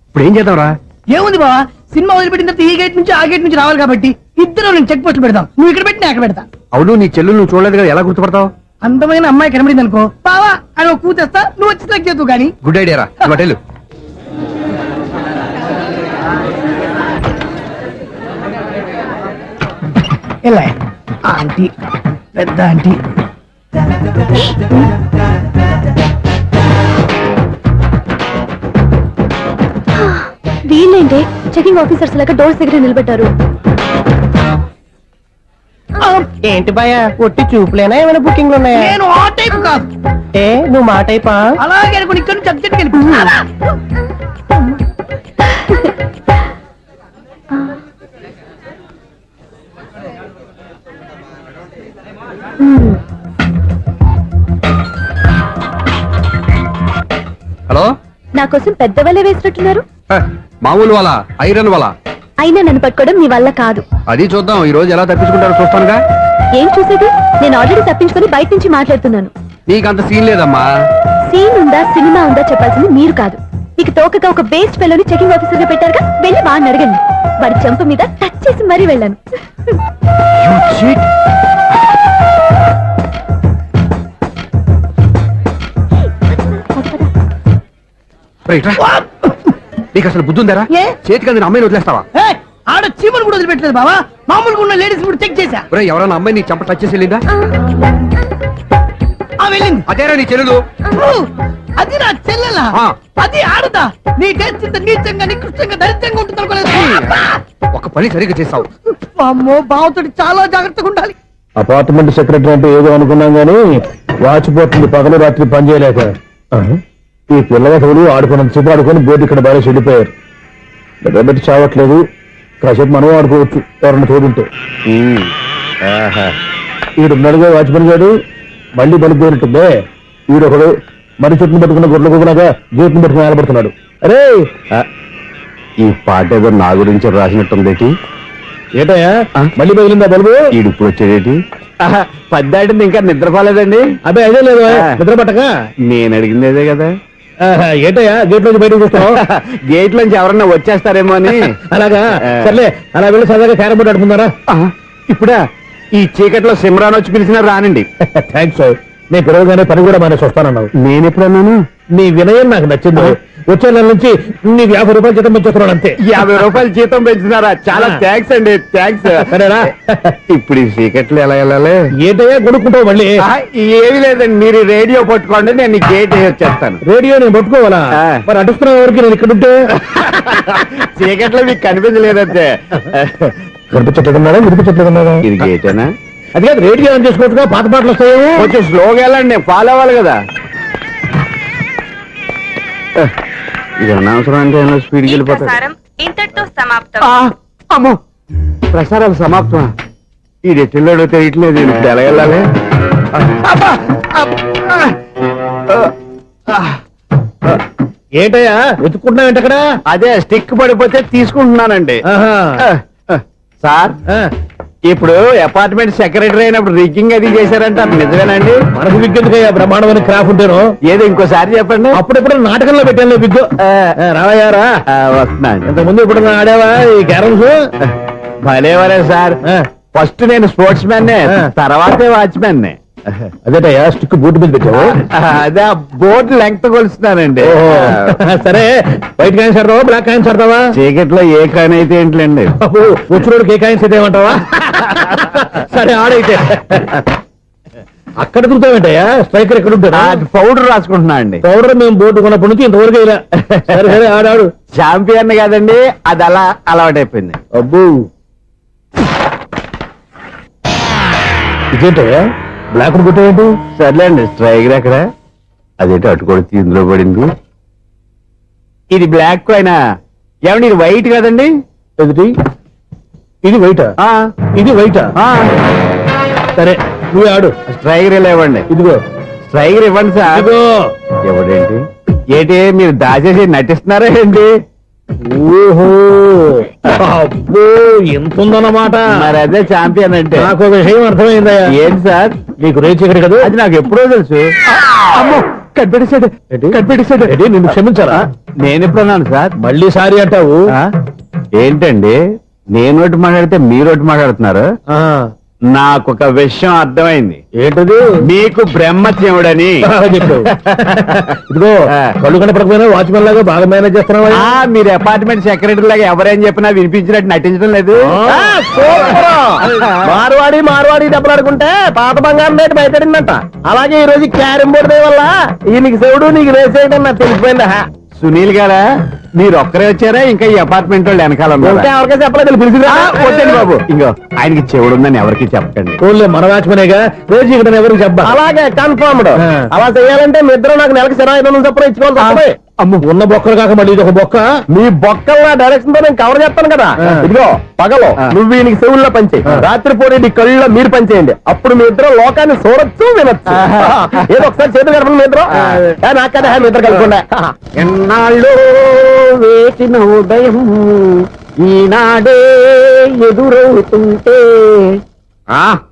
ఇప్పుడు ఏం చేద్దాం రా? ఏముంది బావా, సినిమా వదిలిపెట్టిన తర్వాత ఈ గేట్ నుంచి ఆ గేట్ నుంచి రావాలి కాబట్టి ఇద్దరు నేను చెక్ పోస్ట్ పెడతాం. నువ్వు ఇక్కడ పెట్టి నేను అక్కడ పెడతా. అవును, నీ చెల్లు నువ్వు చూడలేదు కదా, ఎలా గుర్తుపడతావు? అందమైన అమ్మాయి కనబడింది అనుకో, బావా అని ఒక కూతేస్తా, నువ్వు వచ్చి సెలెక్ట్ చేద్దు కానీ. గుడ్ ఐడియా రా. హోటల్ ఎలా ఆంటీ, పెద్ద ఆంటీ. వీళ్ళేంటి చెకింగ్ ఆఫీసర్స్ లాగా డోర్స్ దగ్గర నిలబెట్టారు. ఏంటి భయ, ఒట్టి చూపులేనా ఏమైనా బుకింగ్లు ఉన్నాయా? నేను ఆ టైప్ కాదు. ఏ నువ్వు మా టైపా? అలాగే అనుకుని ఇక్కడ నుంచి అర్జెంట్కి వెళ్ళిపో. హలో, నా కోసం పెద్ద వలే వేసినట్టున్నారు. మామూలు వాళ్ళ ఐరన్ వాళ్ళ. అయినా నన్ను పట్టుకోవడం మీ వల్ల కాదు. అది చూద్దాం, ఈ రోజు ఎలా తప్పించుకుంటారో చూస్తానుగా. ఏం చూసేది? నేను ఆల్రెడీ తప్పించుకొని బయట నుంచి మాట్లాడుతున్నాను. నీకంత సీన్ లేదమ్మా. సీన్ ఉందా సినిమా ఉందా చెప్పాల్సింది మీరు కాదు. మీకు తోకగా ఒక బేస్ట్ ఫెలోని చెకింగ్ ఆఫీసర్ గా పెట్టారుగా, వెళ్ళి వాడిని అడగండి. వాడి చెంప మీద టచ్ చేసి మరీ వెళ్ళాను. నీకు అసలు బుద్ధి ఉందారా? ఏ? చేతికి అందిన అమ్మాయిని వదిలేస్తావా? ఆడ చీమలు కూడా వదిలిపెట్టలేదు బావా. మామూలుగా ఉన్న లేడీస్ కూడా చెక్ చేశా. ఎవరైనా అమ్మాయి నీ చెంప టచ్ చేసి వెళ్ళిందా? వెళ్ళింది. అదేరా నీ చెల్లెలు? అది నా చెల్లెలా? ఆ. అది ఆడదా? నీ టేస్ట్ ఇంత నీచంగా నికృష్టంగా దరిద్రంగా ఉంటుంది అనుకోలేదు. ఒక పని సరిగ్గా చేస్తావు. అమ్మో, బావతోటి చాలా జాగ్రత్తగా ఉండాలి. అపార్ట్మెంట్ సెక్రటరీ అంటే ఏదో అనుకున్నాం గానీ వాచిపోతుంది పగలు రాత్రి పని చేయలేక. ఈ పిల్లవాడు ఆడుకున్నంతసేపు ఆడుకొని బోర్డు ఇక్కడ బాగా చెడిపోయారు. నిద్రబెట్టి చావట్లేదు. కాసేపు మనం ఆడుకోవచ్చు ఎవరన్నా తోడుంటే. ఈడున్నాడుగా వాచ్మెన్ గారు, మళ్ళీ బలిపోయినట్టుందే. ఈడొకడు మరి చుట్టూ పట్టుకున్న గొడ్ల కుక్కలాగా గేట్ని పట్టుకుని ఆడబడుతున్నాడు. అరే ఈ పాట ఏదో నా గురించి రాసినట్టుందేటి. ఏటయ్యా మళ్ళీ పగిలిందా బల్బు? ఈడుప్పుడు వచ్చేదేటి? పద్దాటింది ఇంకా నిద్రపోలేదండి. అదే అదే లేదు నిద్ర పట్టక. నేను అడిగింది అదే కదా. ఏటయ్యా గేట్ నుంచి బయటకు చూస్తావు? గేట్ నుంచి ఎవరన్నా వచ్చేస్తారేమో అని. అలాగా సర్లే అలా వెళ్ళి సరదాగా క్యారం బోర్డు ఆడుకున్నారా? ఇప్పుడా ఈ చీకట్లో సిమ్రాన్ వచ్చి పిలిచినా రానండి. థ్యాంక్స్. నేను పిలవగానే పని కూడా మానేసి వస్తానన్నావు. నేను ఎప్పుడన్నాను? నీ వినయం నాకు నచ్చింది. వచ్చే నెల నుంచి నీకు 50 రూపాయలు జీతం పెంచుతున్నాను అంతే. 50 రూపాయలు జీతం పెంచుతున్నారా? చాలా థ్యాంక్స్ అండి. థ్యాంక్స్. సరేనా? ఇప్పుడు ఈ చీకట్లు ఎలా వెళ్ళాలి? ఏంటయ్యా కొనుక్కుంటావు మళ్ళీ? ఏమి లేదండి, మీరు రేడియో పట్టుకోండి, నేను గేట్ వచ్చేస్తాను. రేడియో నేను పట్టుకోవాలా? మరి అడుస్తున్న వరకు నేను ఇక్కడ ఉంటే చీకట్లో మీకు కనిపించలేదంతే. కనిపించట్లేదన్నారా వినిపించట్లేదన్నారా? ఇది గేటేనా? అది కాదు, రేడియో ఆన్ చేసుకోవచ్చుగా, పాత పాటలు వస్తాయేమో. కొంచెం స్లోగా వెళ్ళండి, నేను ఫాలో అవ్వాలి కదా. ఇది అనవసరం అంటే స్పీడ్కి వెళ్ళిపోతాడు. ఇంతటితో సమాప్తం. అమ్మో, ప్రసారాలు సమాప్తం. ఈ రెట్టిల్లోడో తెలియట్లేదు, ఇప్పుడు ఎలా వెళ్ళాలి? ఏంటయ్యా వెతుక్కుంటున్నావు ఏంటక్కడ? అదే స్టిక్ పడిపోతే తీసుకుంటున్నానండి. సార్, ఇప్పుడు అపార్ట్మెంట్ సెక్రటరీ అయినప్పుడు రిగ్గింగ్ అది చేశారంటే అది నిజమేనండి? మనకు విగ్గెందుకయ్యా, బ్రహ్మాండమైన క్రాఫ్ ఉంటాను. ఏదో ఇంకోసారి చెప్పండి. అప్పుడెప్పుడు నాటకంలో పెట్టాను విగ్గు. రావయ్యారా? వస్తున్నాను. ఇంతకుముందు ఇప్పుడు ఆడావా ఈ క్యారమ్స్? భలేవరే సార్. ఫస్ట్ నేను స్పోర్ట్స్ మ్యాన్, తర్వాతే వాచ్మెన్. అదేటయ్యా స్టిక్ బూట్ మీద పెట్టావు? అదే ఆ బోర్డు లెంగ్త్ కొలుస్తున్నానండి. సరే, వైట్ కాయిన్స్ ఆడతావా బ్లాక్ కాయిన్స్ ఆడతావా? చీకట్లో ఏ కాయిన్ అయితే ఏంటండి? వచ్చినోడికి ఏ కాయిన్స్ అయితే ఏమంటావా? సరే ఆడైతే. అక్కడ దిగుతావేంటయ్యా? స్ట్రైకర్ ఎక్కడ ఉంటాడా? పౌడర్ రాసుకుంటున్నా అండి. పౌడర్ మేము బోర్డు కొన్నప్పటి నుంచి ఇంతవరకు ఇలా. సరే సరే ఆడాడు. ఛాంపియన్ కాదండి, అది అలా అలవాటైపోయింది. అబ్బు, ఇదేంటయ్యా బ్లాక్ కొట్టేంటి? సర్లేండి, స్ట్రైకర్ ఎక్కడ? అదేంటి అటుకొడితే ఇందులో పడింది. ఇది బ్లాక్ కాయిన్. ఏమండి ఇది వైట్ కదండి? ఎదుటి ఇది వైటా? ఇది వైటా? సరే నువ్వు ఆడు. స్ట్రైకర్ ఇలా ఇవ్వండి. ఇదిగో స్ట్రైకర్ ఇవ్వండి సార్. ఇదిగో. ఎవడేంటి ఏంటి మీరు దాచేసి నటిస్తున్నారా ఏంటి? ఓహో, అబ్బో ఎంత ఉందన్నమాట. మరి అదే ఛాంపియన్ అంటే. నాకు ఒక విషయం అర్థమైందయ్యా. ఏంటి సార్? నీకు రేచి ఇక్కడ కదా? అది నాకు ఎప్పుడో తెలుసు. అమ్మో, కనిపెట్టేశాడు కనిపెట్టేశాడు. నిన్ను క్షమించారా? నేను ఎప్పుడన్నాను సార్? మళ్ళీ సారీ అంటావు? ఏంటండి, నేను ఒకటి మాట్లాడితే మీరు ఒకటి మాట్లాడుతున్నారు. నాకు ఒక విషయం అర్థమైంది. ఏంటది? మీకు బ్రహ్మత్యముడని. చెప్పు. ఇదిగో కళ్ళు కనపడకపోయినా వాచ్మెన్ లాగా బాగా మేనేజ్ చేస్తున్నావా? మీరు అపార్ట్మెంట్ సెక్రటరీ లాగా ఎవరేం చెప్పినా వినిపించినట్టు నటించడం లేదు. మార్వాడి దెబ్బలాడుకుంటే పాత బంగారం రేటు బయటడిందంట. అలాగే ఈ రోజు క్యారం బోర్డు వల్ల ఈయనకి శివుడు నీకు వేసేయడం నాకు తెలిసిపోయిందా? సునీల్ గారా, మీరు ఒక్కరే వచ్చారా? ఇంకా ఈ అపార్ట్మెంట్ వాళ్ళు వెనకాల ఎవరికైనా చెప్పలేదు, పిలిచి బాబు. ఇంకో ఆయనకి చెవుడుందని ఎవరికి చెప్పకండి. ఓన్లీ మన వాచ్మెనేగా, రోజు ఇక్కడ ఎవరికి చెప్పా. అలాగే కన్ఫర్మ్డ్. అలా చేయాలంటే మీ ఇద్దరు నాకు నెలకి 500 చొప్పున ఇచ్చుకోవాలి. అమ్మ, ఉన్న బొక్కలు కాక మళ్ళీ ఇది ఒక బొక్క. మీ బొక్కల డైరెక్షన్ తో నేను కవర్ చేస్తాను కదా. ఇదిగో పగలో నువ్వు ఈయనకి చెవుల్లో పంచే, రాత్రిపూట నీ కళ్ళలో మీరు పంచేయండి. అప్పుడు మీ ఇద్దరు లోకాన్ని చూడొచ్చు వినొచ్చు. ఏదో ఒకసారి చేతులు గడపండి మీ ఇద్దరు. నాకు కదా మీ ఇద్దరు కలుపుకుండా. ఎన్నాళ్ళు వేసిన ఉదయం ఈనాడే ఎదురవుతుంటే.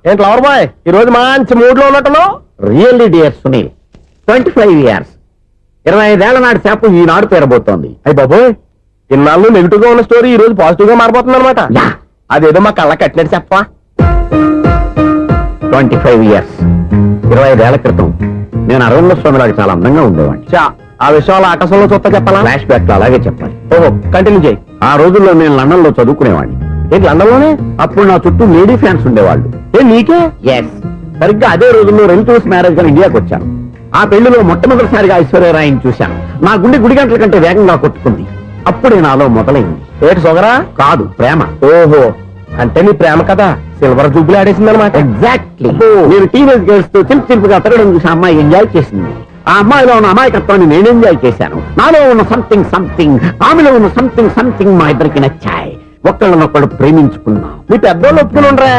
ఏంటి లవర్ బాయ్, ఈ రోజు మంచి మూడ్ లో ఉన్నట్టున్నావు? రియల్లీ డియర్ సునీల్, 25 years 25 ఏళ్ల నాటి చేప ఈనాడు పేరబోతోంది. అయ్యి బాబోయ్, ఇన్నాళ్ళు నెగిటివ్ గా ఉన్న స్టోరీ ఈ రోజు పాజిటివ్ గా మారిపోతుంది అనమాట. అదేదో మా కళ్ళ కట్టినట్టు చెప్పా. 25 years 25 ఏళ్ల క్రితం నేను అరవింద స్వామిలాగా చాలా అందంగా ఉండేవాడిని. ఆ విషయాలు ఆకాశంలో చూస్తా చెప్పాలా? ఫ్లాష్ బ్యాక్ లో అలాగే చెప్పాలి. ఓహో, కంటిన్యూ చేయి. ఆ రోజుల్లో నేను లండన్ లో చదువుకునేవాడిని. ఏంటి లండన్ లోనే? అప్పుడు నా చుట్టూ లేడీ ఫ్యాన్స్ ఉండేవాళ్ళు. నీకే? ఎస్, సరిగ్గా అదే రోజుల్లో రిలేటివ్స్ మ్యారేజ్ గా ఇండియాకి వచ్చాను. ఆ పెళ్లిలో మొట్టమొదటిసారిగా ఐశ్వర్యరాయని చూశాను. నా గుండె గుడి గంటల కంటే వేగంగా కొట్టుకుంది. అప్పుడే నాలో మొదలైంది. ఏటి సొగరా? కాదు, ప్రేమ. ఓహో, అంటే నీ ప్రేమ కదా సిల్వర్ జూబ్లీ ఆడేసింది అనమాట. ఎగ్జాక్ట్లీ. నేను టీనేజ్ గర్ల్స్ తో చిలుపుగా తిరగడం చూసి అమ్మాయి ఎంజాయ్ చేసింది. ఆ అమ్మాయిలో ఉన్న అమాయకత్వాన్ని నేను ఎంజాయ్ చేశాను. నాలో ఉన్న సంథింగ్ ఆమెలో ఉన్న సంథింగ్ మా ఇద్దరికి నచ్చాయి. ఒక్కళ్ళనొక్కడు ప్రేమించుకున్నాం. మీ పెద్దోళ్ళు ఒప్పుకుని ఉండరా?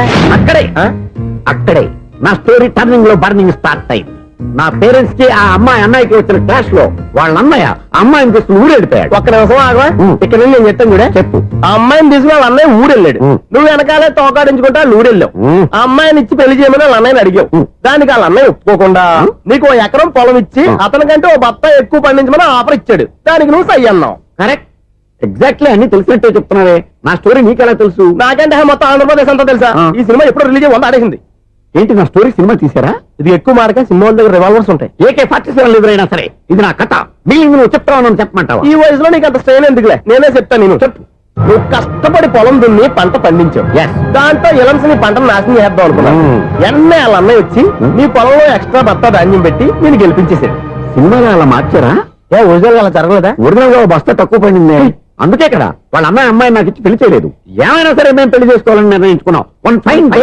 అక్కడే నా స్టోరీ టర్నింగ్ లో బర్నింగ్ స్టార్ట్ అయింది. నా పేరెంట్స్ కి ఆ అమ్మాయి అన్నయ్యకి వచ్చిన క్లాష్ లో వాళ్ళ అన్నయ్య ఆ అమ్మాయిని తీసుకుని ఊరెళ్ళిపోయాడు. ఒక్క నిమిషం ఆగవా? ఇక్కడ నుండి నేను చెప్తాను కూడా. చెప్పు. ఆ అమ్మాయిని తీసుకుని వాళ్ళ అన్నయ్య ఊరెళ్ళాడు. నువ్వు వెనకాలే తోకాడించుకుంటా వాళ్ళు ఊరెళ్ళావు. ఆ అమ్మాయిని ఇచ్చి పెళ్లి చేయమని వాళ్ళ అన్నయ్యని అడిగావు. దానికి వాళ్ళ అన్నయ్య ఒప్పుకోకుండా నీకు 1 ఎకరం పొలం ఇచ్చి అతనికంటే 1 బత్తా ఎక్కువ పండించమని ఆఫర్ ఇచ్చాడు. దానికి నువ్వు సై అన్నావు. కరెక్ట్, ఎగ్జాక్ట్లీ అన్ని తెలిసినట్టే చెప్తున్నావే. నా స్టోరీ నీకెలా తెలుసు? నాకంటే మొత్తం ఆంధ్రప్రదేశ్ అంతా తెలుసా? ఈ సినిమా ఎప్పుడు రిలీజ్ 100 ఆడేసింది. ఏంటి నా స్టోరీ సినిమా తీసారా? ఇది ఎక్కువ మార్క సినిమా వాళ్ళ దగ్గర రివాల్వర్స్ ఉంటాయి. AK-47 ఎదురైనా సరే ఇది నా కథ. మిగిలింది నువ్వు చెప్తావు చెప్పమంటావా? ఈ వయసులో నీకు అంత స్ట్రెయిన్ ఎందుకులే, నేనే చెప్తాను. నేను చెప్పు. నువ్వు కష్టపడి పొలం దున్ని పంట పండించావు. దాంతో ఇలంస్ నీ పంటను నాశనం చేద్దాం అనుకున్నావు. ఎన్నే వాళ్ళ అన్నయ్య వచ్చి నీ పొలంలో ఎక్స్ట్రా బత్తా ధాన్యం పెట్టి నేను గెలిపించేసాడు. సినిమాలో అలా మార్చారా? ఒరిజినల్ అలా జరగలేదా? ఒరిజినల్ గా బస్తా తక్కువ పడింది. అందుకే కదా వాళ్ళ అమ్మాయి నాకు ఇచ్చి పెళ్లి చేయలేదు. ఏమైనా సరే మేము పెళ్లి చేసుకోవాలని నిర్ణయించుకున్నాం. One fine day.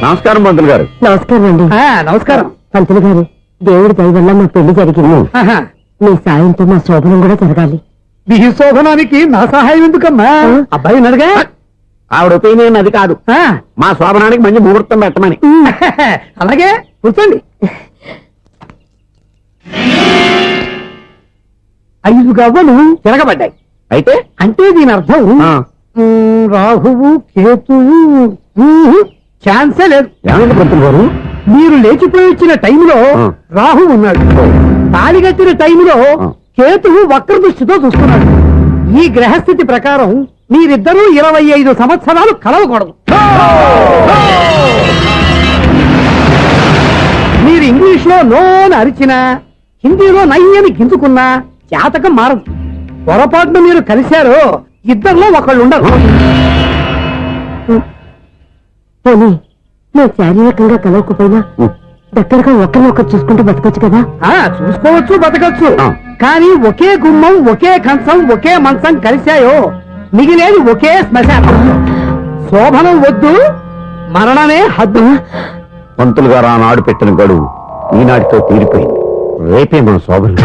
నమస్కారం పంతులు గారు. నమస్కారం అండి. నమస్కారం పంతులు గారు, దేవుడి దయ వల్ల మా పెళ్లి జరిగింది. మీ సాయంతో మా శోభనం కూడా జరగాలి. మీ శోభనానికి నా సహాయం ఎందుకమ్మా? అబ్బాయి ఉన్నాడుగా. ఆవిడ ఒపీనియన్ అది కాదు. మా శోభనానికి మంచి ముహూర్తం పెట్టమని. అలాగే కూర్చోండి. 5 గవ్వలు తిరగబడ్డాయి. అయితే అంటే దీని అర్థం రాహువు కేతువు ఛాన్సే లేదు. ఏమండి పంతులు గారు, మీరు లేచిపోయి వచ్చిన టైంలో రాహు ఉన్నాడు. తాళిగట్టిన టైంలో కేతువు వక్ర దృష్టితో చూస్తున్నాడు. ఈ గ్రహస్థితి ప్రకారం మీరిద్దరూ 25 సంవత్సరాలు కలవకూడదు. మీరు ఇంగ్లీష్ లో నోని అరిచినా, హిందీలో నయ్యని గింజుకున్నా జాతకం మారదు. పొరపాటున మీరు కలిశారో ఇద్దరిలో ఒకళ్ళు ఉండరు. పోనీ మేము శారీరకంగా కలవకపోయినా దగ్గరగా ఒకరినొకరు చూసుకుంటూ బతకొచ్చు కదా? చూసుకోవచ్చు, బతకచ్చు. కానీ ఒకే గుమ్మం, ఒకే కంచం, ఒకే మంచం కలిశాయో మిగిలేది ఒకే శ్మశానం. శోభనం వద్దు, మరణమే హద్దు. పంతులు గారు ఆనాడు పెట్టిన గడువు ఈనాటితో తీరిపోయింది. రేపే మన శోభనం.